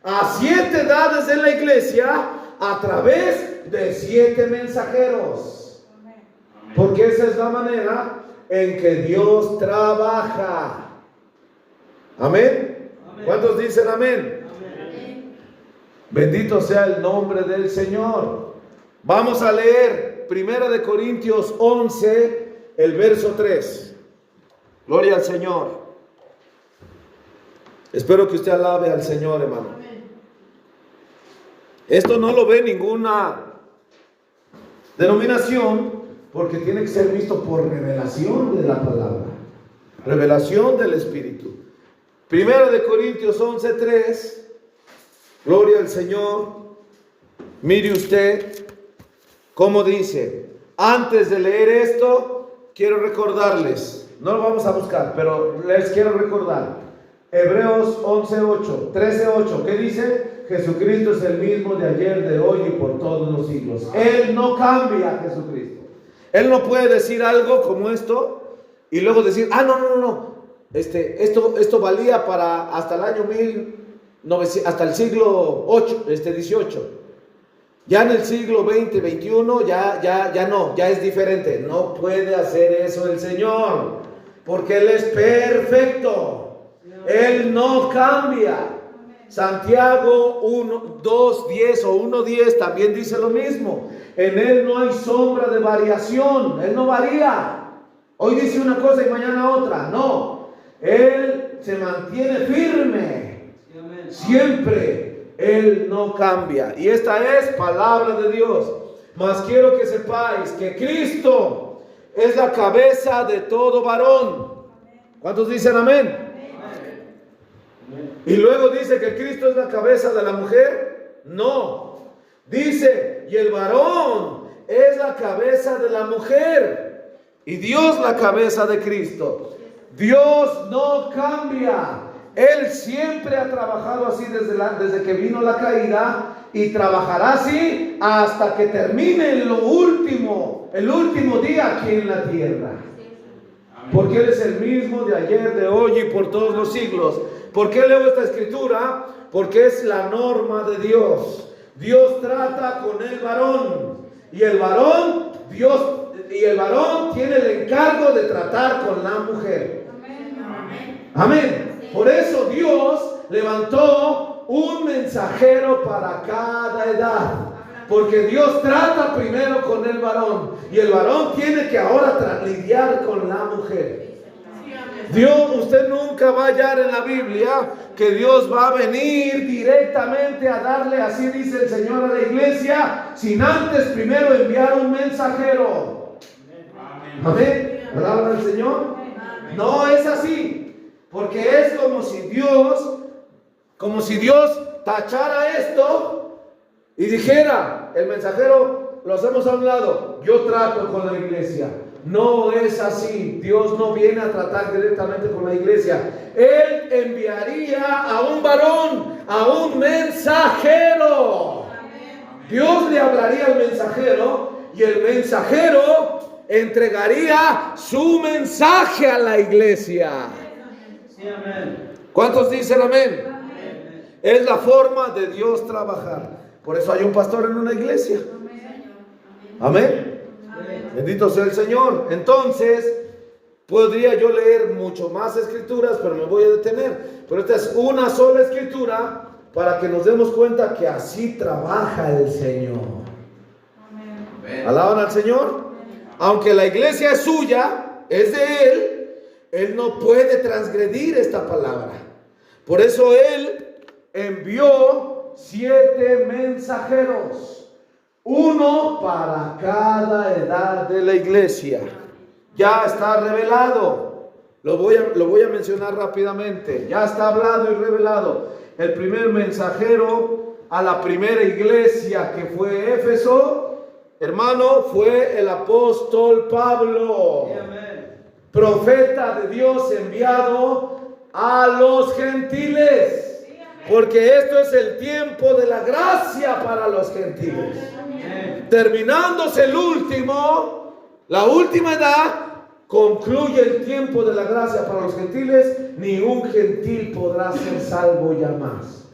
Speaker 1: a 7 edades de la iglesia a través de 7 mensajeros. Porque esa es la manera en que Dios trabaja. Amén. ¿Cuántos dicen amén? Bendito sea el nombre del Señor. Vamos a leer 1 Corintios 11, el verso 3. Gloria al Señor. Espero que usted alabe al Señor, hermano. Esto no lo ve ninguna denominación, porque tiene que ser visto por revelación de la palabra, revelación del Espíritu. 1 Corintios 11, 3. Gloria al Señor. Mire usted cómo dice. Antes de leer esto, quiero recordarles, no lo vamos a buscar, pero les quiero recordar. Hebreos 11:8, 13:8, ¿qué dice? Jesucristo es el mismo de ayer, de hoy y por todos los siglos. Él no cambia, Jesucristo. Él no puede decir algo como esto y luego decir, no. Esto valía para hasta el año 1900, hasta el siglo 18. Ya en el siglo 20, 21, ya es diferente. No puede hacer eso el Señor, porque Él es perfecto. Él no cambia. Santiago 2:10 o 1:10 también dice lo mismo. En Él no hay sombra de variación. Él no varía. Hoy dice una cosa y mañana otra. No. Él se mantiene firme. Siempre. Él no cambia. Y esta es palabra de Dios. Mas quiero que sepáis que Cristo es la cabeza de todo varón. ¿Cuántos dicen amén? Y luego dice que Cristo es la cabeza de la mujer. No. Dice, y el varón es la cabeza de la mujer. Y Dios la cabeza de Cristo. Dios no cambia. Él siempre ha trabajado así desde que vino la caída. Y trabajará así hasta que termine el último día aquí en la tierra. Porque Él es el mismo de ayer, de hoy y por todos los siglos. ¿Por qué leo esta escritura? Porque es la norma de Dios. Dios trata con el varón. Y el varón tiene el encargo de tratar con la mujer. Amén. Por eso Dios levantó un mensajero para cada edad. Porque Dios trata primero con el varón. Y el varón tiene que ahora lidiar con la mujer. Usted nunca va a hallar en la Biblia que Dios va a venir directamente a darle, así dice el Señor, a la iglesia, sin antes primero enviar un mensajero. Amén. ¿Palabra del Señor? No es así, porque es como si Dios tachara esto y dijera, el mensajero lo hacemos a un lado, yo trato con la iglesia. No es así. Dios no viene a tratar directamente con la iglesia. Él enviaría a un varón, a un mensajero. Dios le hablaría al mensajero y el mensajero entregaría su mensaje a la iglesia. ¿Cuántos dicen amén? Es la forma de Dios trabajar. Por eso hay un pastor en una iglesia. Amén. Bendito sea el Señor. Entonces, podría yo leer mucho más escrituras, pero me voy a detener. Pero esta es una sola escritura para que nos demos cuenta que así trabaja el Señor. Amén. ¿Alaban al Señor? Aunque la iglesia es suya, es de Él, Él no puede transgredir esta palabra. Por eso Él envió 7 mensajeros. Uno para cada edad de la iglesia. Ya está revelado. Lo voy a mencionar rápidamente. Ya está hablado y revelado. El primer mensajero a la primera iglesia, que fue Éfeso, hermano, fue el apóstol Pablo, profeta de Dios enviado a los gentiles, porque esto es el tiempo de la gracia para los gentiles. Terminándose la última edad, concluye el tiempo de la gracia para los gentiles. Ni un gentil podrá ser salvo ya más.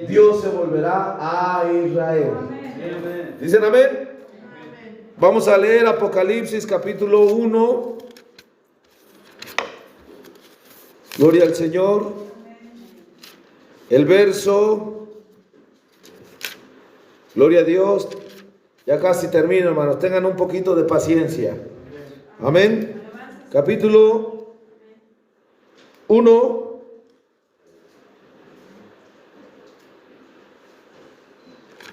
Speaker 1: Dios se volverá a Israel. ¿Dicen amén? Vamos a leer Apocalipsis capítulo 1. Gloria al Señor. El verso, gloria a Dios. Ya casi termino, hermanos. Tengan un poquito de paciencia. Amén. Capítulo 1.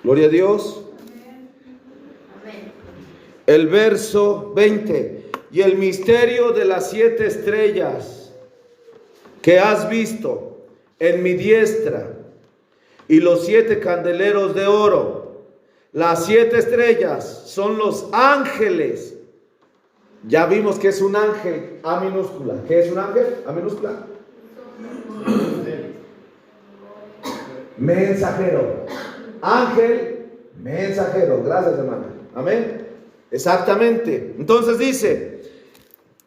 Speaker 1: Gloria a Dios. El verso 20. Y el misterio de las 7 estrellas que has visto en mi diestra, y los 7 candeleros de oro. Las 7 estrellas son los ángeles. Ya vimos que es un ángel A minúscula. ¿Qué es un ángel A minúscula? Mensajero. Ángel, mensajero. Gracias, hermana. Amén. Exactamente. Entonces dice,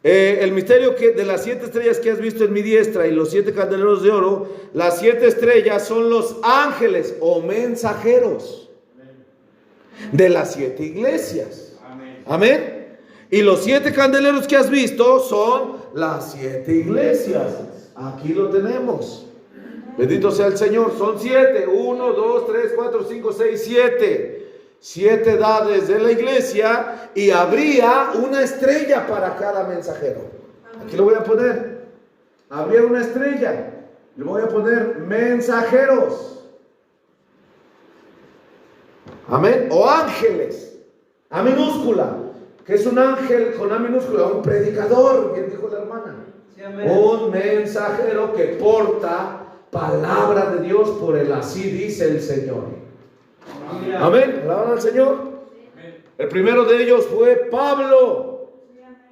Speaker 1: el misterio de las 7 estrellas que has visto en mi diestra y los 7 candeleros de oro. Las 7 estrellas son los ángeles o mensajeros de las 7 iglesias. Amén. Y los 7 candeleros que has visto son las 7 iglesias. Aquí lo tenemos. Bendito sea el Señor. Son 7. 1, 2, 3, 4, 5, 6, 7. 7 edades de la iglesia. Y habría una estrella para cada mensajero. Aquí lo voy a poner. Habría una estrella. Le voy a poner mensajeros. Amén. O ángeles. A minúscula. Que es un ángel con A minúscula, un predicador, bien dijo la hermana. Sí, un mensajero que porta palabra de Dios por el así dice el Señor. Amén. Alaban al Señor. El primero de ellos fue Pablo,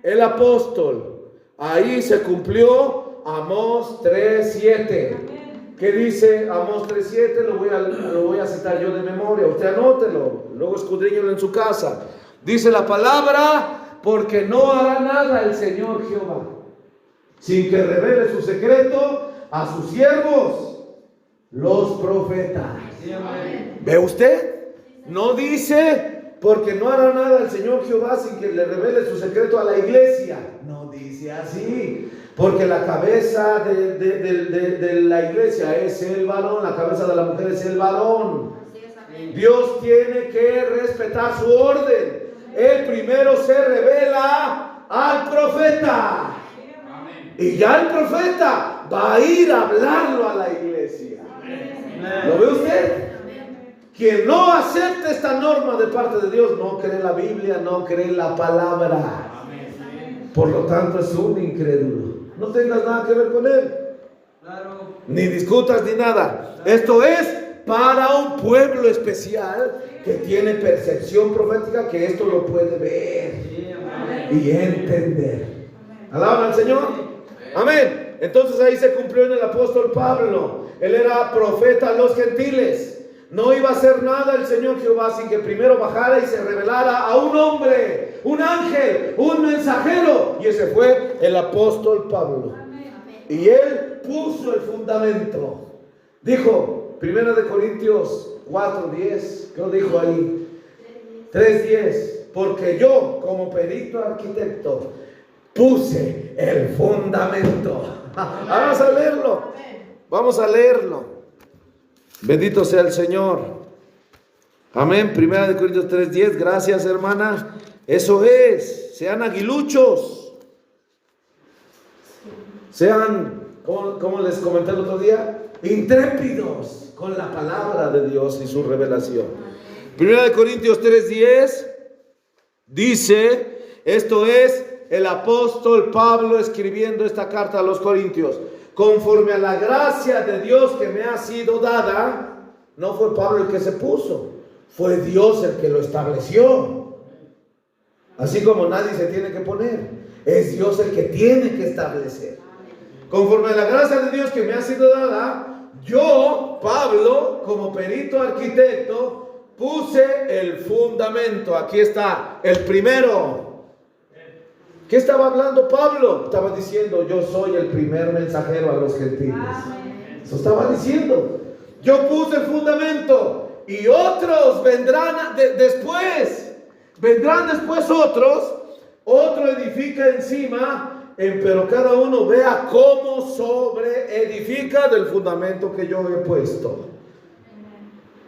Speaker 1: el apóstol. Ahí se cumplió Amós 3:7. ¿Qué dice Amós 3:7? Lo voy a citar yo de memoria. Usted anótelo, luego escudriñelo en su casa. Dice la palabra: porque no hará nada el Señor Jehová sin que revele su secreto a sus siervos, los profetas. ¿Ve usted? No dice porque no hará nada el Señor Jehová sin que le revele su secreto a la iglesia. No dice así. Porque la cabeza de la iglesia es el varón, la cabeza de la mujer es el varón. Dios tiene que respetar su orden. El primero se revela al profeta. Y ya el profeta va a ir a hablarlo a la iglesia. ¿Lo ve usted? Quien no acepte esta norma de parte de Dios no cree la Biblia, no cree la palabra. Por lo tanto es un incrédulo. No tengas nada que ver con él. Ni discutas ni nada. Esto es para un pueblo especial que tiene percepción profética, que esto lo puede ver y entender. ¿Alaban al Señor? Amén. Entonces ahí se cumplió en el apóstol Pablo. Él era profeta a los gentiles. No iba a hacer nada el Señor Jehová sin que primero bajara y se revelara a un hombre, un ángel, un mensajero. Y ese fue el apóstol Pablo. Y él puso el fundamento. Dijo, 1 Corintios 4:10, ¿qué lo dijo ahí? 3:10. Porque yo, como perito arquitecto, puse el fundamento. Vamos a leerlo. Vamos a leerlo. Bendito sea el Señor. Amén. 1 Corintios 3:10. Gracias, hermana. Eso es. Sean aguiluchos. Sean, como les comenté el otro día, intrépidos con la palabra de Dios y su revelación. 1 Corintios 3:10 dice: esto es el apóstol Pablo escribiendo esta carta a los Corintios. Conforme a la gracia de Dios que me ha sido dada, no fue Pablo el que se puso, fue Dios el que lo estableció. Así como nadie se tiene que poner, es Dios el que tiene que establecer. Conforme a la gracia de Dios que me ha sido dada, yo, Pablo, como perito arquitecto, puse el fundamento. Aquí está, el primero. ¿Qué estaba hablando Pablo? Estaba diciendo, yo soy el primer mensajero a los gentiles. Eso estaba diciendo. Yo puse el fundamento y otros vendrán después. Vendrán después otros. Otro edifica encima, pero cada uno vea cómo sobreedifica del fundamento que yo he puesto.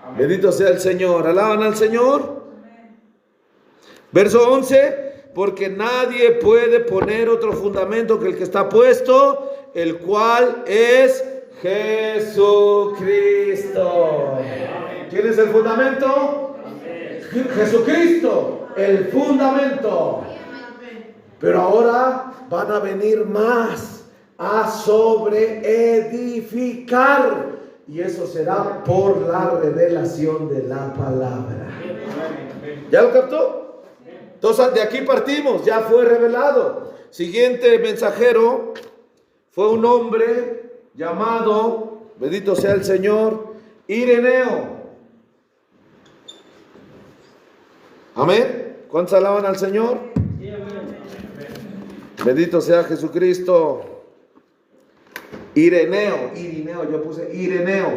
Speaker 1: Amén. Bendito sea el Señor. ¿Alaban al Señor? Amén. Verso 11. Porque nadie puede poner otro fundamento que el que está puesto, el cual es Jesucristo. ¿Quién es el fundamento? Jesucristo, el fundamento. Pero ahora van a venir más a sobreedificar, y eso será por la revelación de la palabra. ¿Ya lo captó? Entonces de aquí partimos, ya fue revelado. Siguiente mensajero fue un hombre llamado, bendito sea el Señor, Ireneo. Amén. ¿Cuántos alaban al Señor? Bendito sea Jesucristo. Ireneo, yo puse Ireneo.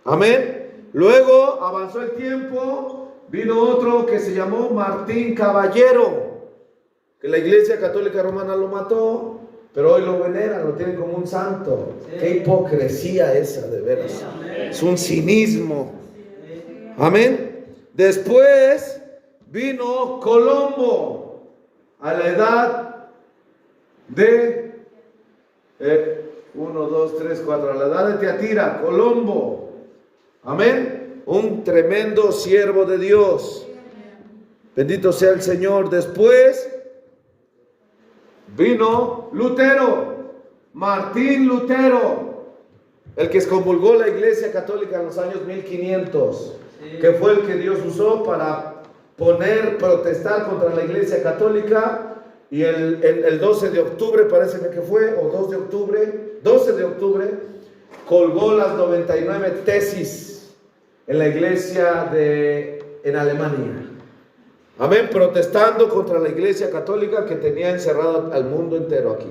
Speaker 1: Amén. Luego avanzó el tiempo. Vino otro que se llamó Martín Caballero, que la Iglesia Católica Romana lo mató, pero hoy lo veneran, lo tienen como un santo. Sí. Qué hipocresía esa, de veras. Sí, es un cinismo. Amén. Después vino Colombo, a la edad de 1, 2, 3, 4, a la edad de Teatira, Colombo. Amén. Un tremendo siervo de Dios. Bendito sea el Señor. Después vino Lutero, Martín Lutero, el que excomulgó la Iglesia Católica en los años 1500, que fue el que Dios usó para protestar contra la Iglesia Católica. Y el 12 de octubre, parece que fue, o 2 de octubre, 12 de octubre, colgó las 99 tesis en la iglesia en Alemania. Amén, protestando contra la Iglesia Católica que tenía encerrado al mundo entero aquí.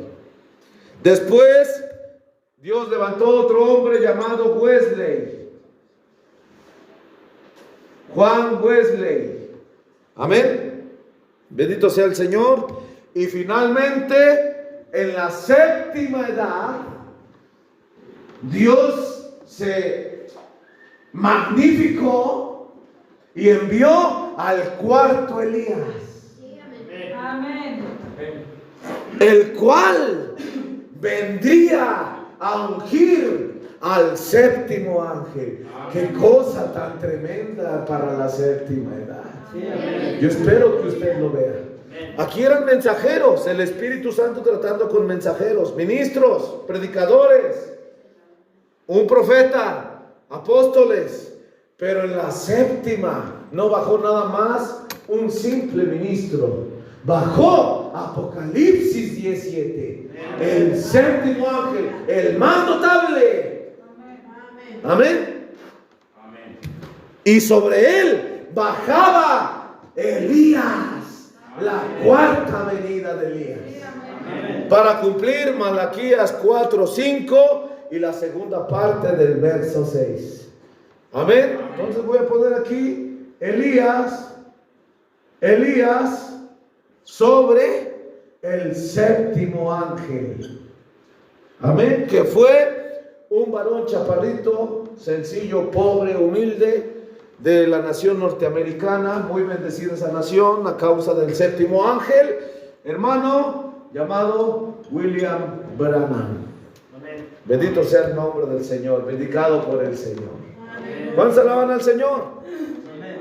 Speaker 1: Después, Dios levantó otro hombre llamado Wesley. Juan Wesley. Amén. Bendito sea el Señor. Y finalmente, en la séptima edad, Dios se magnificó y envió al cuarto Elías. Amén. El cual vendría a ungir al séptimo ángel. Qué cosa tan tremenda para la séptima edad. Yo espero que usted lo vea. Aquí eran mensajeros, el Espíritu Santo tratando con mensajeros, ministros, predicadores, un profeta, apóstoles. Pero en la séptima no bajó nada más un simple ministro, bajó Apocalipsis 17, el séptimo ángel, el más notable. Amén. Y sobre él bajaba Elías, la cuarta venida de Elías, para cumplir Malaquías 4:5 y la segunda parte del verso 6. Amén. Entonces voy a poner aquí Elías sobre el séptimo ángel. Amén. Que fue un varón chaparrito, sencillo, pobre, humilde, de la nación norteamericana, muy bendecida esa nación a causa del séptimo ángel, hermano, llamado William Branham. Amén. Bendito sea el nombre del Señor, bendicado por el Señor. ¿Cuántos alaban al Señor? Amén.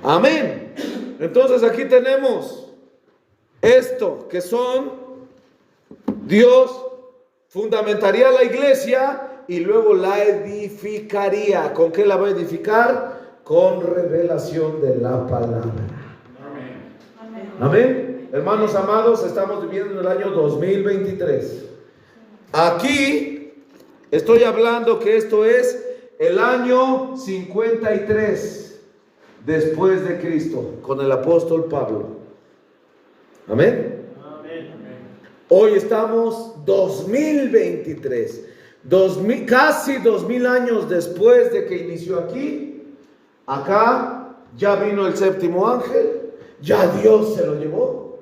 Speaker 1: Amén. Entonces aquí tenemos esto que son, Dios fundamentaría la iglesia y luego la edificaría. ¿Con qué la va a edificar? Con revelación de la palabra. Amén. Hermanos amados, estamos viviendo en el año 2023. Aquí estoy hablando que esto es el año 53 después de Cristo, con el apóstol Pablo. Amén. Hoy estamos 2023, casi 2000 años después de que inició aquí. Acá ya vino el séptimo ángel, ya Dios se lo llevó,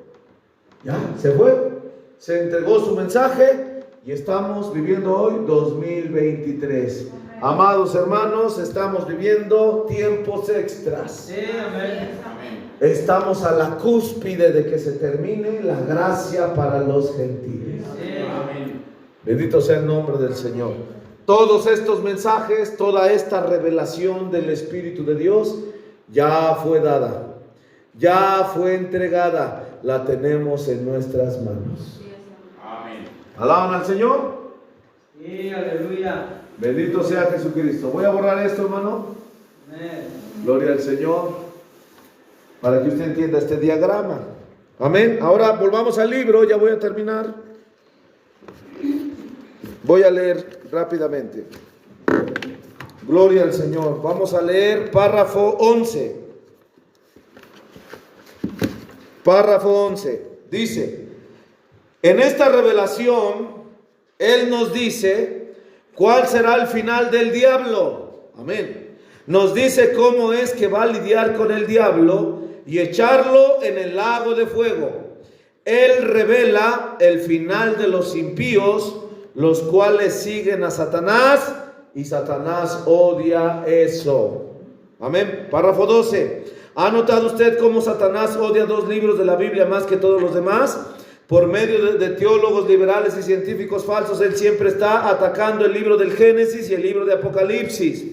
Speaker 1: ya se fue, se entregó su mensaje y estamos viviendo hoy 2023. Amados hermanos, estamos viviendo tiempos extras. Estamos a la cúspide de que se termine la gracia para los gentiles. Bendito sea el nombre del Señor. Todos estos mensajes, toda esta revelación del Espíritu de Dios ya fue dada, ya fue entregada, la tenemos en nuestras manos. Amén. ¿Alaban al Señor?
Speaker 2: Sí, aleluya.
Speaker 1: Bendito sea Jesucristo. Voy a borrar esto, hermano. Amén. Gloria al Señor, para que usted entienda este diagrama. Amén. Ahora volvamos al libro, ya voy a terminar. Voy a leer rápidamente. Gloria al Señor. Vamos a leer párrafo 11. Párrafo 11. Dice: en esta revelación, Él nos dice cuál será el final del diablo. Amén. Nos dice cómo es que va a lidiar con el diablo y echarlo en el lago de fuego. Él revela el final de los impíos, los cuales siguen a Satanás, y Satanás odia eso. Amén. Párrafo 12. ¿Ha notado usted cómo Satanás odia 2 libros de la Biblia más que todos los demás? Por medio de teólogos liberales y científicos falsos, él siempre está atacando el libro del Génesis y el libro de Apocalipsis.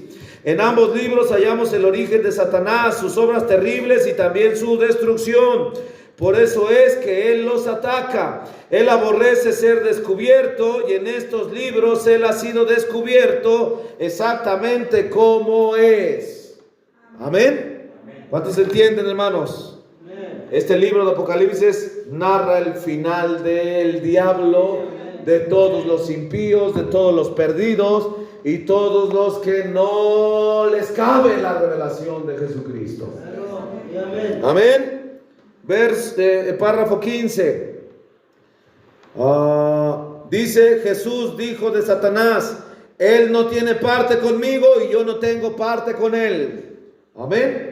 Speaker 1: En ambos libros hallamos el origen de Satanás, sus obras terribles y también su destrucción. Por eso es que él los ataca. Él aborrece ser descubierto, y en estos libros él ha sido descubierto exactamente como es. Amén. ¿Cuántos entienden, hermanos? Este libro de Apocalipsis narra el final del diablo, de todos los impíos, de todos los perdidos y todos los que no les cabe la revelación de Jesucristo. Amén. Párrafo 15. Dice: Jesús dijo de Satanás: él no tiene parte conmigo y yo no tengo parte con él. Amén.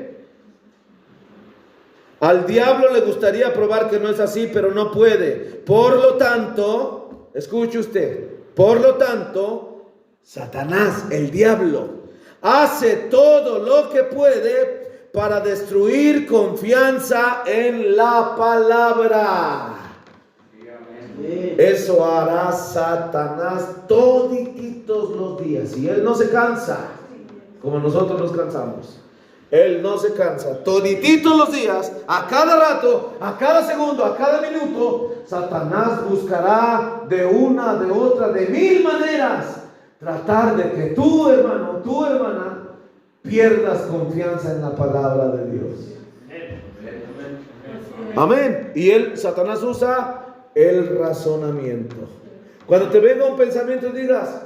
Speaker 1: Al diablo le gustaría probar que no es así, pero no puede. Por lo tanto, escuche usted, por lo tanto, Satanás, el diablo, hace todo lo que puede para destruir confianza en la palabra. Eso hará Satanás todititos los días, y él no se cansa como nosotros nos cansamos. Él no se cansa. Todititos los días, a cada rato, a cada segundo, a cada minuto, Satanás buscará de una, de otra, de 1000 maneras tratar de que tú, hermano, tu hermana, pierdas confianza en la palabra de Dios. Amén. Y Satanás usa el razonamiento. Cuando te venga un pensamiento y digas: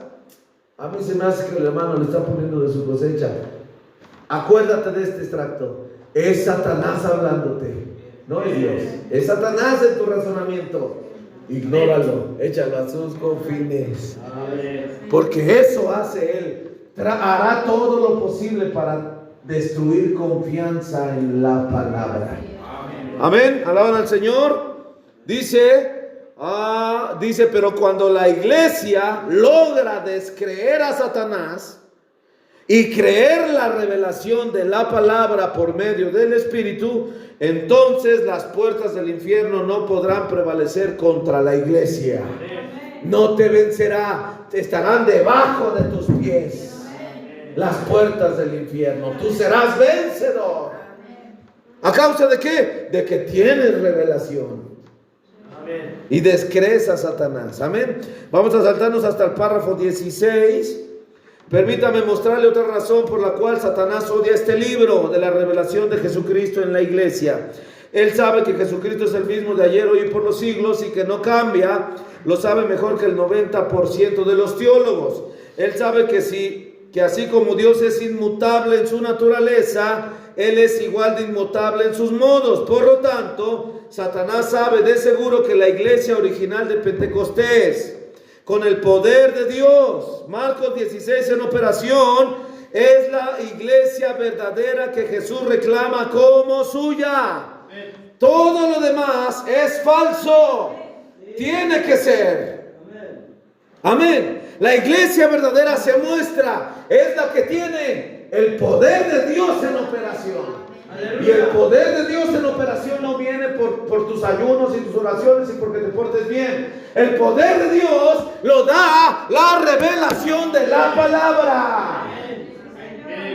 Speaker 1: a mí se me hace que el hermano le está poniendo de su cosecha, acuérdate de este extracto. Es Satanás hablándote, no es Dios. Es Satanás en tu razonamiento. Ignóralo, échalo a sus confines, porque eso hace él. Hará todo lo posible para destruir confianza en la palabra. Amén. Alaban al Señor. Dice, pero cuando la iglesia logra descreer a Satanás y creer la revelación de la palabra por medio del Espíritu, entonces las puertas del infierno no podrán prevalecer contra la iglesia. No te vencerá, estarán debajo de tus pies las puertas del infierno. Tú serás vencedor. ¿A causa de qué? De que tienes revelación. Y descrees a Satanás. Amén. Vamos a saltarnos hasta el párrafo 16. Permítame mostrarle otra razón por la cual Satanás odia este libro de la revelación de Jesucristo en la iglesia. Él sabe que Jesucristo es el mismo de ayer, hoy y por los siglos y que no cambia. Lo sabe mejor que el 90% de los teólogos. Él sabe que así como Dios es inmutable en su naturaleza, Él es igual de inmutable en sus modos. Por lo tanto, Satanás sabe de seguro que la iglesia original de Pentecostés, con el poder de Dios, Marcos 16 en operación, es la iglesia verdadera que Jesús reclama como suya. Todo lo demás es falso. Tiene que ser. Amén. La iglesia verdadera se muestra, es la que tiene el poder de Dios en operación. Y el poder de Dios en operación no viene por tus ayunos y tus oraciones y porque te portes bien. El poder de Dios lo da la revelación de la palabra.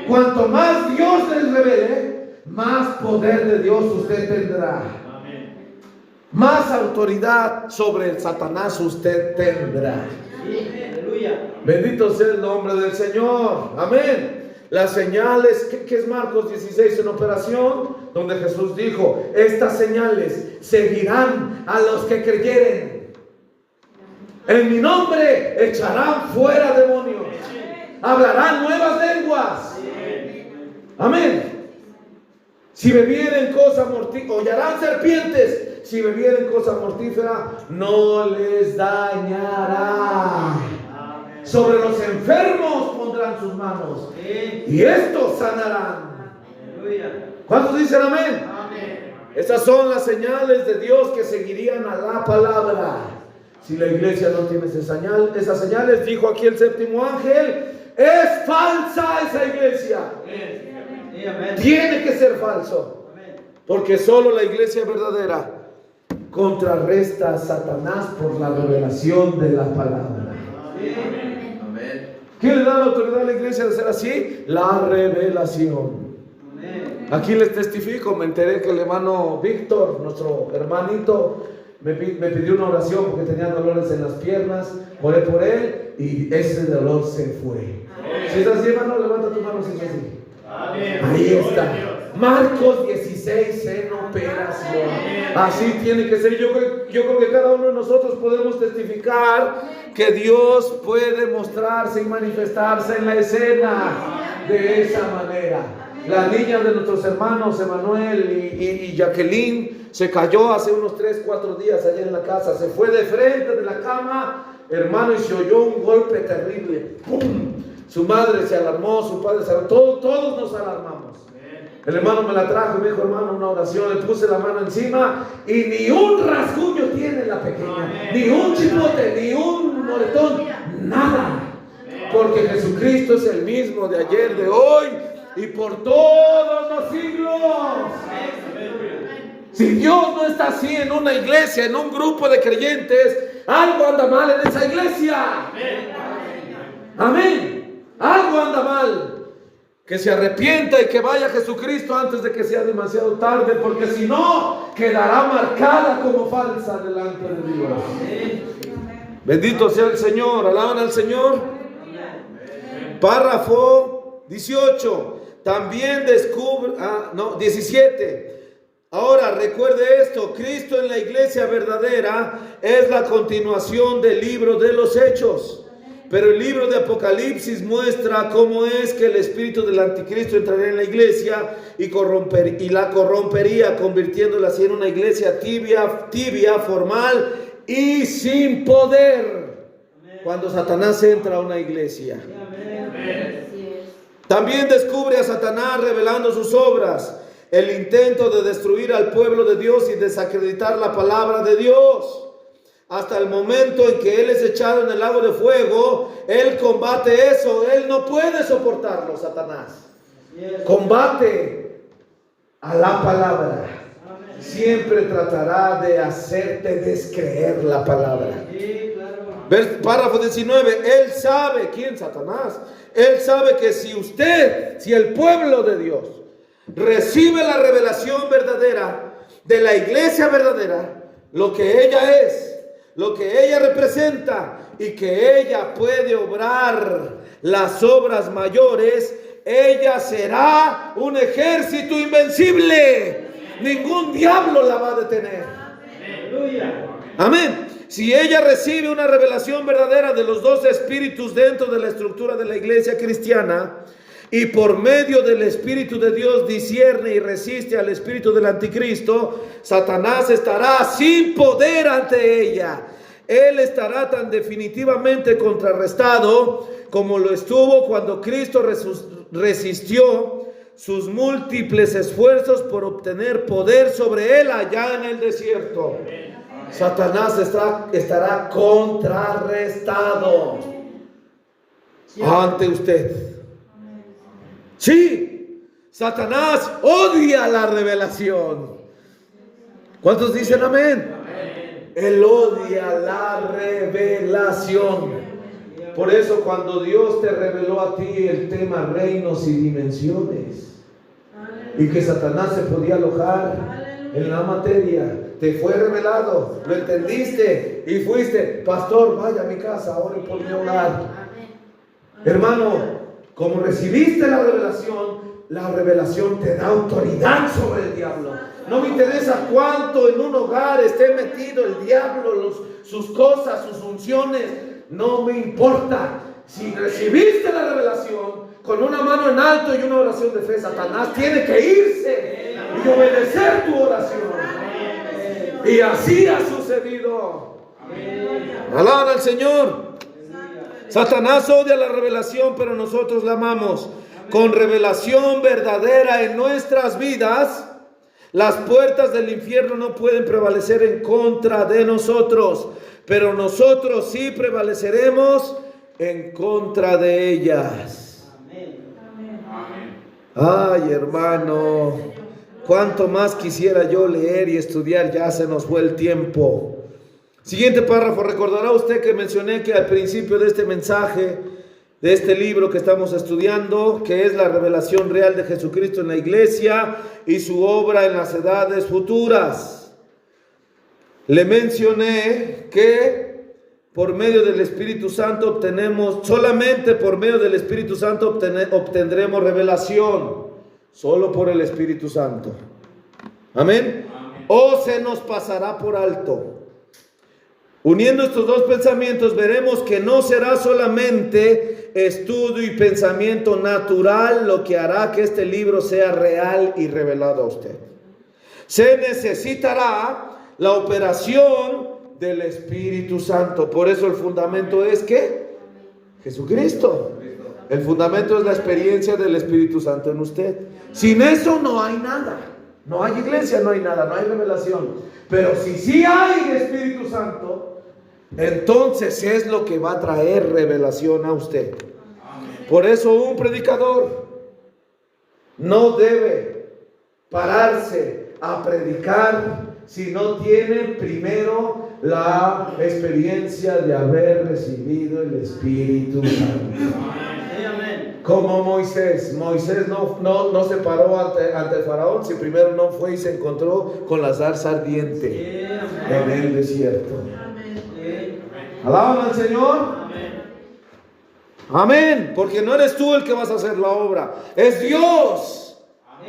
Speaker 1: Cuanto más Dios les revele, más poder de Dios usted tendrá. Más autoridad sobre el Satanás usted tendrá. Bendito sea el nombre del Señor. Amén. Las señales, ¿qué es Marcos 16 en operación? Donde Jesús dijo: estas señales seguirán a los que creyeren. En mi nombre echarán fuera demonios. Hablarán nuevas lenguas. Amén. Si bebieren cosa mortífera, hollarán serpientes. Si bebieren cosa mortífera, no les dañará. Sobre los enfermos pondrán sus manos y estos sanarán. ¿Cuántos dicen amén? Estas son las señales de Dios que seguirían a la palabra. Si la iglesia no tiene esas señales, dijo aquí el séptimo ángel, es falsa esa iglesia. Tiene que ser falso, porque solo la iglesia verdadera contrarresta a Satanás por la revelación de la palabra. ¿Quién le da la autoridad a la iglesia de ser así? La revelación. Aquí les testifico, me enteré que el hermano Víctor, nuestro hermanito, me pidió una oración porque tenía dolores en las piernas. Oré por él y ese dolor se fue. Si es así, hermano, levanta tu mano si es así. Ahí está. Marcos 16 en operación. Así tiene que ser. Yo creo que cada uno de nosotros podemos testificar que Dios puede mostrarse y manifestarse en la escena de esa manera. La niña de nuestros hermanos Emanuel y Jacqueline se cayó hace unos 3-4 días allá en la casa. Se fue de frente de la cama, hermano, y se oyó un golpe terrible. ¡Pum! Su madre se alarmó, su padre se alarmó, todos nos alarmamos. El hermano me la trajo y me dijo: hermano, una oración. Le puse la mano encima y ni un rasguño tiene la pequeña, ni un chipote, ni un moretón, nada. Porque Jesucristo es el mismo de ayer, de hoy y por todos los siglos. Si Dios no está así en una iglesia, en un grupo de creyentes, algo anda mal en esa iglesia. Amén. Algo anda mal. Que se arrepienta y que vaya a Jesucristo antes de que sea demasiado tarde, porque si no, quedará marcada como falsa delante de Dios. Bendito sea el Señor. Alaban al Señor. Párrafo 18. También descubre, 17. Ahora recuerde esto: Cristo en la iglesia verdadera es la continuación del libro de los Hechos. Pero el libro de Apocalipsis muestra cómo es que el espíritu del anticristo entraría en la iglesia y la corrompería, convirtiéndola así en una iglesia tibia, formal y sin poder. Cuando Satanás entra a una iglesia. También descubre a Satanás revelando sus obras, el intento de destruir al pueblo de Dios y desacreditar la palabra de Dios. Hasta el momento en que él es echado en el lago de fuego, él combate eso. Él no puede soportarlo, Satanás. Combate a la palabra. Siempre tratará de hacerte descreer la palabra. Párrafo 19. Él sabe, ¿quién? Satanás. Él sabe que si el pueblo de Dios recibe la revelación verdadera de la iglesia verdadera, lo que ella es, lo que ella representa y que ella puede obrar las obras mayores, ella será un ejército invencible. Ningún diablo la va a detener. Amén. Si ella recibe una revelación verdadera de los dos espíritus dentro de la estructura de la iglesia cristiana, y por medio del Espíritu de Dios discierne y resiste al espíritu del anticristo, Satanás estará sin poder ante ella. Él estará tan definitivamente contrarrestado como lo estuvo cuando Cristo resistió sus múltiples esfuerzos por obtener poder sobre él allá en el desierto. Satanás estará contrarrestado ante usted. Sí, Satanás odia la revelación. ¿Cuántos dicen amén? Él odia la revelación. Por eso cuando Dios te reveló a ti el tema reinos y dimensiones, y que Satanás se podía alojar en la materia, te fue revelado, lo entendiste y fuiste, pastor, vaya a mi casa, ore por mi hogar. Hermano, como recibiste la revelación te da autoridad sobre el diablo. No me interesa cuánto en un hogar esté metido el diablo, sus cosas, sus funciones, no me importa. Si recibiste la revelación con una mano en alto y una oración de fe, Satanás tiene que irse y obedecer tu oración. Y así ha sucedido. Alaban al Señor. Satanás odia la revelación, pero nosotros la amamos. Con revelación verdadera en nuestras vidas, las puertas del infierno no pueden prevalecer en contra de nosotros, pero nosotros sí prevaleceremos en contra de ellas. Ay, hermano, cuánto más quisiera yo leer y estudiar, ya se nos fue el tiempo. Siguiente párrafo. Recordará usted que mencioné que al principio de este mensaje, de este libro que estamos estudiando, que es la revelación real de Jesucristo en la iglesia y su obra en las edades futuras, le mencioné que por medio del Espíritu Santo solamente por medio del Espíritu Santo obtendremos revelación, solo por el Espíritu Santo. Amén. O se nos pasará por alto. Uniendo estos dos pensamientos, veremos que no será solamente estudio y pensamiento natural lo que hará que este libro sea real y revelado a usted. Se necesitará la operación del Espíritu Santo. Por eso el fundamento es ¿qué? Jesucristo. El fundamento es la experiencia del Espíritu Santo en usted. Sin eso no hay nada. No hay iglesia, no hay nada, no hay revelación. Pero si sí hay Espíritu Santo, entonces es lo que va a traer revelación a usted. Por eso un predicador no debe pararse a predicar si no tiene primero la experiencia de haber recibido el Espíritu Santo. Como Moisés no se paró ante el faraón si primero no fue y se encontró con la zarza ardiente en el desierto. ¿Alaban al Señor? Amén. Porque no eres tú el que vas a hacer la obra, es Dios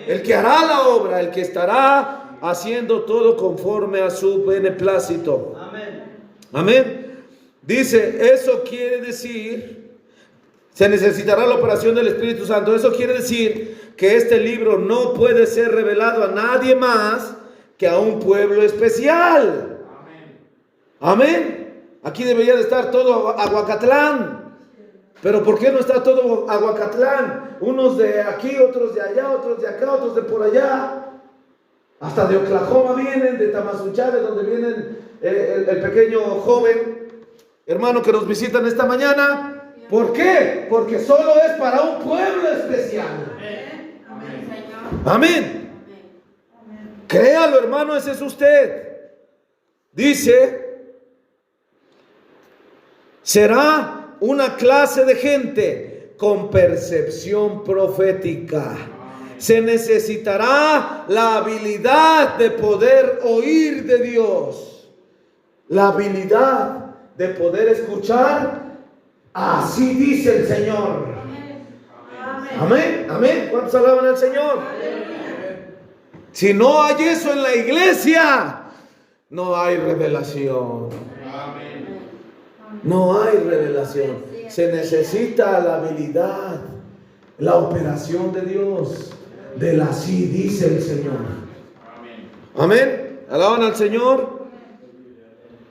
Speaker 1: el que hará la obra, el que estará haciendo todo conforme a su beneplácito. Amén. Dice, eso quiere decir, se necesitará la operación del Espíritu Santo. Eso quiere decir que este libro no puede ser revelado a nadie más que a un pueblo especial. Amén. Aquí debería de estar todo Aguacatlán. Pero ¿por qué no está todo Aguacatlán? Unos de aquí, otros de allá, otros de acá, otros de por allá. Hasta de Oklahoma vienen, de Tamazunchale, de donde vienen el pequeño joven hermano que nos visitan esta mañana. ¿Por qué? Porque solo es para un pueblo especial. Amén. Créalo, hermano, ese es usted. Dice, será una clase de gente con percepción profética. Se necesitará la habilidad de poder oír de Dios. la habilidad de poder escuchar. Así dice el Señor. Amén, amén. ¿Cuántos alaban al Señor? Si no hay eso en la iglesia, no hay revelación. No hay revelación. Se necesita la habilidad, la operación de Dios, del así dice el Señor. Amén. Alaban al Señor.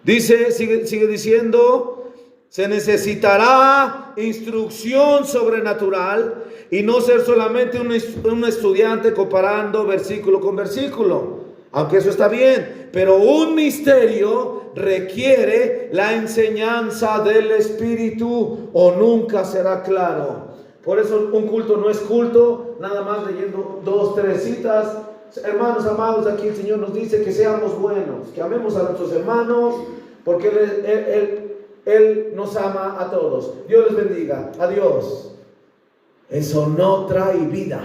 Speaker 1: Dice, sigue diciendo, se necesitará instrucción sobrenatural y no ser solamente un estudiante comparando versículo con versículo, aunque eso está bien, pero un misterio requiere la enseñanza del Espíritu o nunca será claro. Por eso un culto no es culto nada más leyendo 2, 3 citas. Hermanos amados, aquí el Señor nos dice que seamos buenos, que amemos a nuestros hermanos, porque Él nos ama a todos. Dios les bendiga. Adiós. Eso no trae vida,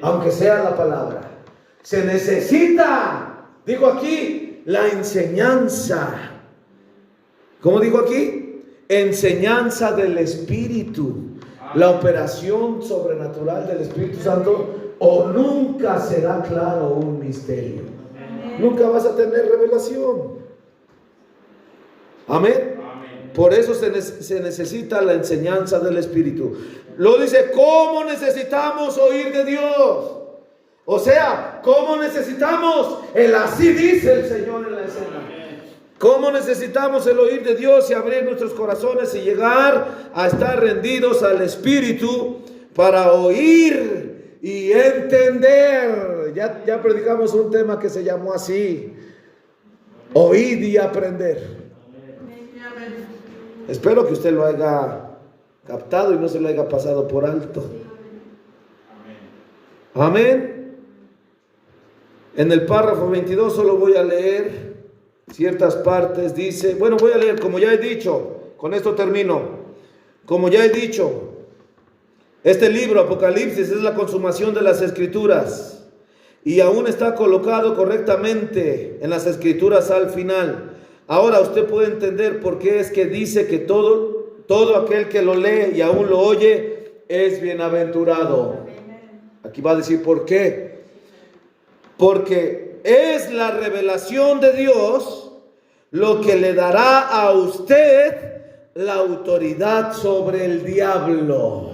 Speaker 1: aunque sea la palabra. Se necesita, dijo aquí, la enseñanza. ¿Cómo dijo aquí? Enseñanza del Espíritu. La operación sobrenatural del Espíritu Santo, o nunca será claro un misterio. Nunca vas a tener revelación. Amén. Por eso se necesita la enseñanza del Espíritu. Lo dice, ¿cómo necesitamos oír de Dios? O sea, ¿cómo necesitamos el así dice el Señor en la escena? ¿Cómo necesitamos el oír de Dios y abrir nuestros corazones y llegar a estar rendidos al Espíritu para oír y entender? Ya predicamos un tema que se llamó así: oír y aprender. Espero que usted lo haya captado y no se lo haya pasado por alto. Amén. En el párrafo 22 solo voy a leer ciertas partes. Dice, bueno, voy a leer, como ya he dicho, con esto termino. Como ya he dicho, este libro, Apocalipsis, es la consumación de las Escrituras y aún está colocado correctamente en las Escrituras al final. Ahora usted puede entender por qué es que dice que todo aquel que lo lee y aún lo oye es bienaventurado. Aquí va a decir por qué. Porque es la revelación de Dios lo que le dará a usted la autoridad sobre el diablo.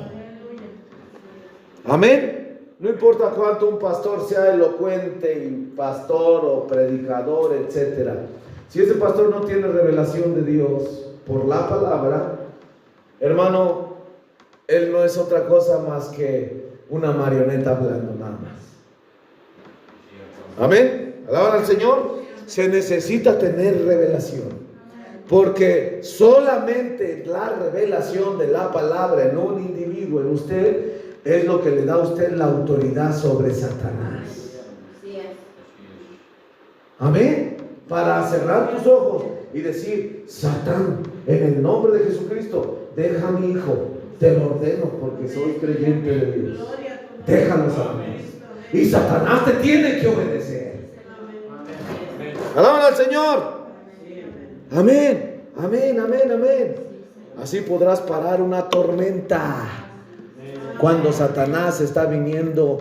Speaker 1: Amén. No importa cuánto un pastor sea elocuente y pastor o predicador, etcétera. Si ese pastor no tiene revelación de Dios por la palabra, hermano, él no es otra cosa más que una marioneta hablando nada más. Amén. Alaban al Señor. Se necesita tener revelación, porque solamente la revelación de la palabra en un individuo, en usted, es lo que le da a usted la autoridad sobre Satanás. Amén. Para cerrar tus ojos y decir, Satán, en el nombre de Jesucristo, deja a mi hijo, te lo ordeno porque soy creyente de Dios. Déjalo, Satanás. Y Satanás te tiene que obedecer. Alaban al Señor. Amén, amén, amén, amén. Así podrás parar una tormenta cuando Satanás está viniendo,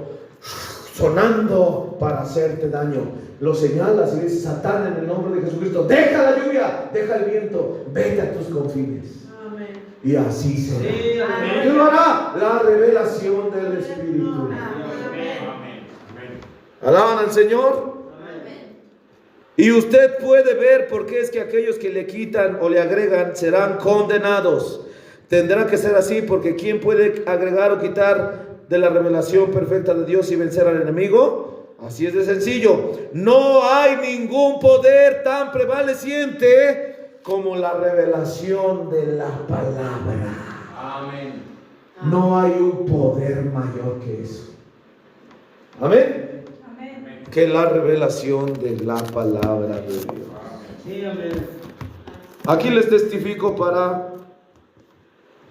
Speaker 1: sonando para hacerte daño. Lo señalas y dices, Satán, en el nombre de Jesucristo, deja la lluvia, deja el viento, vete a tus confines. Amén. Y así será. Sí, ¿qué lo hará? La revelación del Espíritu. Amén. Alaban al Señor. Amén. Y usted puede ver por qué es que aquellos que le quitan o le agregan serán condenados. Tendrá que ser así, porque ¿quién puede agregar o quitar de la revelación perfecta de Dios y vencer al enemigo? Así es de sencillo. No hay ningún poder tan prevaleciente como la revelación de la palabra. Amén. No hay un poder mayor que eso. Amén. Amén. Que la revelación de la palabra de Dios. Sí, amén. Aquí les testifico para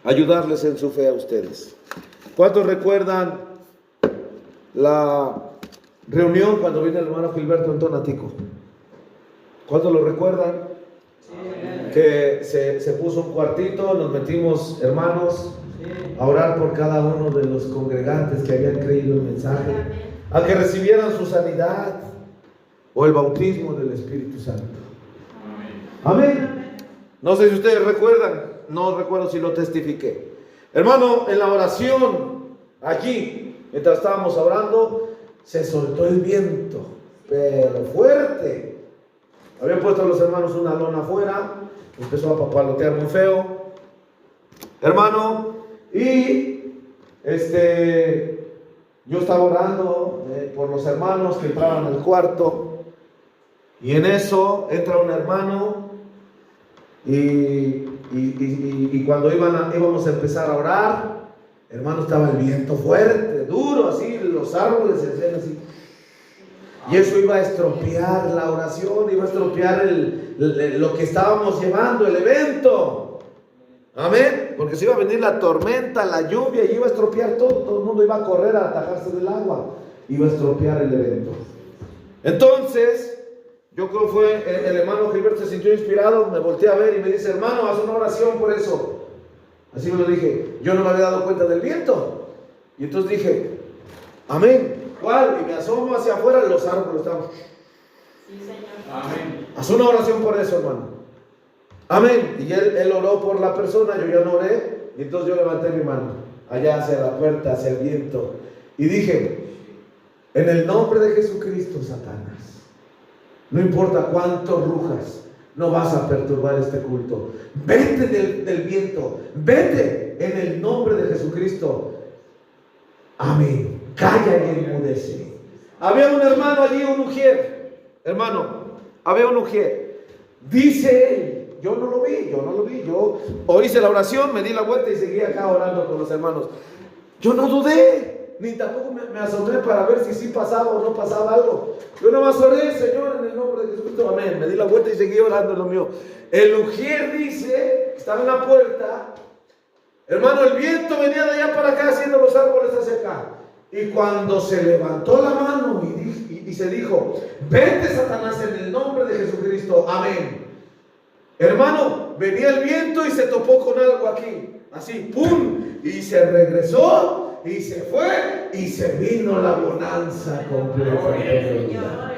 Speaker 1: ayudarles en su fe a ustedes. ¿Cuántos recuerdan la reunión cuando vino el hermano Gilberto en Tonatico? ¿Cuántos lo recuerdan? Que se puso un cuartito, nos metimos, hermanos, a orar por cada uno de los congregantes que habían creído el mensaje, a que recibieran su sanidad o el bautismo del Espíritu Santo. Amén. No sé si ustedes recuerdan, no recuerdo si lo testifiqué. Hermano, en la oración, allí, mientras estábamos orando, se soltó el viento, pero fuerte. Habían puesto a los hermanos una lona afuera, empezó a papalotear muy feo, hermano, y yo estaba orando por los hermanos que entraban al cuarto, y en eso entra un hermano, y cuando íbamos a empezar a orar, hermano, estaba el viento fuerte, duro, así, los árboles se hacían así. Y eso iba a estropear la oración, iba a estropear lo que estábamos llevando, el evento. Amén. Porque se iba a venir la tormenta, la lluvia, y iba a estropear todo el mundo iba a correr a atajarse del agua, iba a estropear el evento. Entonces, yo creo que fue el hermano Gilberto, se sintió inspirado, me volteé a ver y me dice: hermano, haz una oración por eso. Así me lo dije, yo no me había dado cuenta del viento. Y entonces dije: amén. ¿Cuál? Y me asomo hacia afuera, los árboles estaban. Sí, Señor. Amén. Haz una oración por eso, hermano. Amén. Y él oró por la persona, yo ya no oré. Y entonces yo levanté mi mano allá hacia la puerta, hacia el viento, y dije: en el nombre de Jesucristo, Satanás, no importa cuánto rujas, no vas a perturbar este culto. Vete del viento, vete en el nombre de Jesucristo. Amén. Calla y enmudece. Había un hermano allí, un ujier. Hermano, había un ujier. Dice él: yo no lo vi. Yo hice la oración, me di la vuelta y seguí acá orando con los hermanos. Yo no dudé, ni tampoco me asomé para ver si sí pasaba o no pasaba algo. Yo nomás oré: Señor, en el nombre de Jesucristo, amén. Me di la vuelta y seguí orando en lo mío. El ujier dice, estaba en la puerta. Hermano, el viento venía de allá para acá, haciendo los árboles hacia acá. Y cuando se levantó la mano y se dijo: vete, Satanás, en el nombre de Jesucristo, amén. Hermano, venía el viento y se topó con algo aquí, así, pum, y se regresó y se fue y se vino la bonanza completa.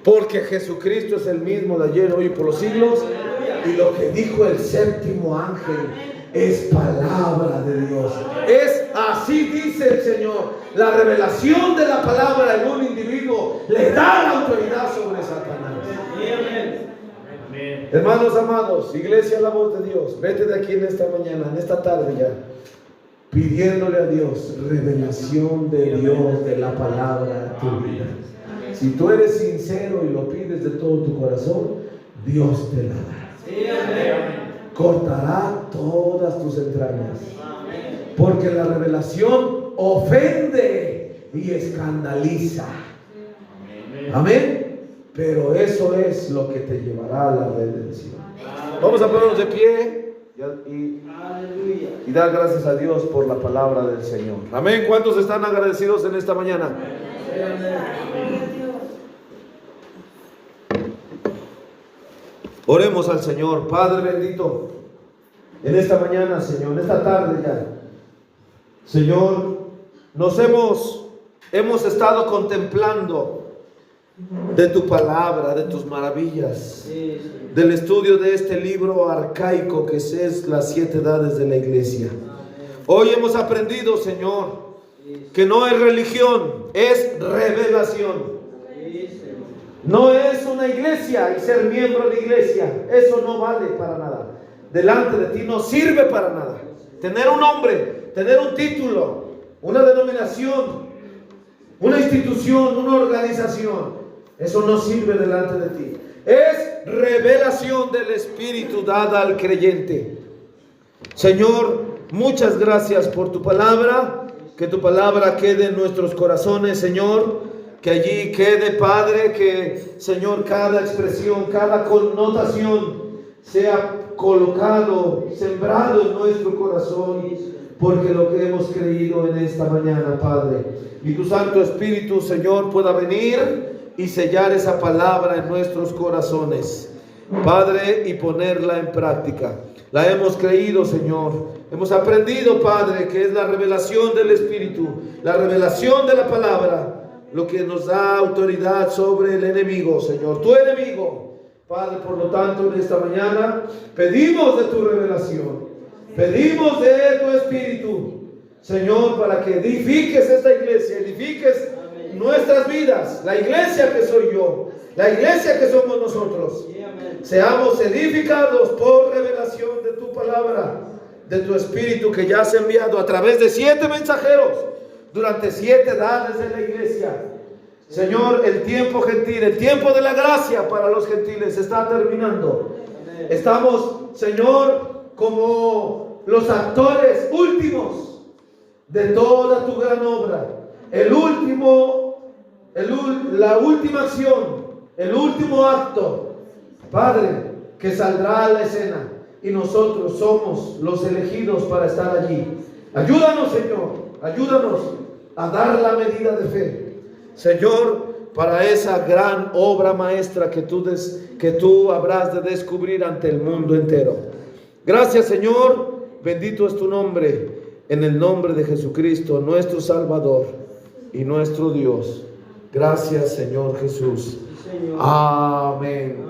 Speaker 1: Porque Jesucristo es el mismo de ayer, hoy y por los siglos. Y lo que dijo el séptimo ángel es palabra de Dios. Es así, dice el Señor. La revelación de la palabra en un individuo le da la autoridad sobre Satanás. Amén. Hermanos amados, iglesia, la voz de Dios, vete de aquí en esta mañana, en esta tarde ya, pidiéndole a Dios revelación de Dios, de la palabra a tu vida. Si tú eres sincero y lo pides de todo tu corazón, Dios te la dará. Cortará todas tus entrañas. Porque la revelación ofende y escandaliza. Amén. Pero eso es lo que te llevará a la redención. Vamos a ponernos de pie y dar gracias a Dios por la palabra del Señor. Amén. ¿Cuántos están agradecidos en esta mañana? Oremos al Señor. Padre bendito, en esta mañana, Señor, en esta tarde ya, Señor, nos hemos estado contemplando de tu palabra, de tus maravillas, del estudio de este libro arcaico que es las 7 edades de la iglesia. Hoy hemos aprendido, Señor, que no es religión, es revelación. No es una iglesia y ser miembro de iglesia, eso no vale para nada. Delante de ti no sirve para nada. Tener un nombre, tener un título, una denominación, una institución, una organización, eso no sirve delante de ti. Es revelación del Espíritu dada al creyente. Señor, muchas gracias por tu palabra. Que tu palabra quede en nuestros corazones, Señor. Que allí quede, Padre, que, Señor, cada expresión, cada connotación sea colocado, sembrado en nuestro corazón, porque lo que hemos creído en esta mañana, Padre. Y tu Santo Espíritu, Señor, pueda venir y sellar esa palabra en nuestros corazones. Padre, y ponerla en práctica. La hemos creído, Señor. Hemos aprendido, Padre, que es la revelación del Espíritu, la revelación de la palabra, lo que nos da autoridad sobre el enemigo, Señor, tu enemigo. Padre, por lo tanto, en esta mañana pedimos de tu revelación, pedimos de tu Espíritu, Señor, para que edifiques esta iglesia, edifiques nuestras vidas, la iglesia que soy yo, la iglesia que somos nosotros. Seamos edificados por revelación de tu palabra, de tu Espíritu que ya has enviado a través de 7 mensajeros durante 7 edades de la iglesia. Señor, el tiempo gentil, el tiempo de la gracia para los gentiles está terminando. Estamos, Señor, como los actores últimos de toda tu gran obra. La última acción, el último acto, Padre, que saldrá a la escena, y nosotros somos los elegidos para estar allí. Ayúdanos, Señor, ayúdanos a dar la medida de fe, Señor, para esa gran obra maestra que tú habrás de descubrir ante el mundo entero. Gracias, Señor, bendito es tu nombre, en el nombre de Jesucristo, nuestro Salvador y nuestro Dios. Gracias, Señor Jesús. Amén.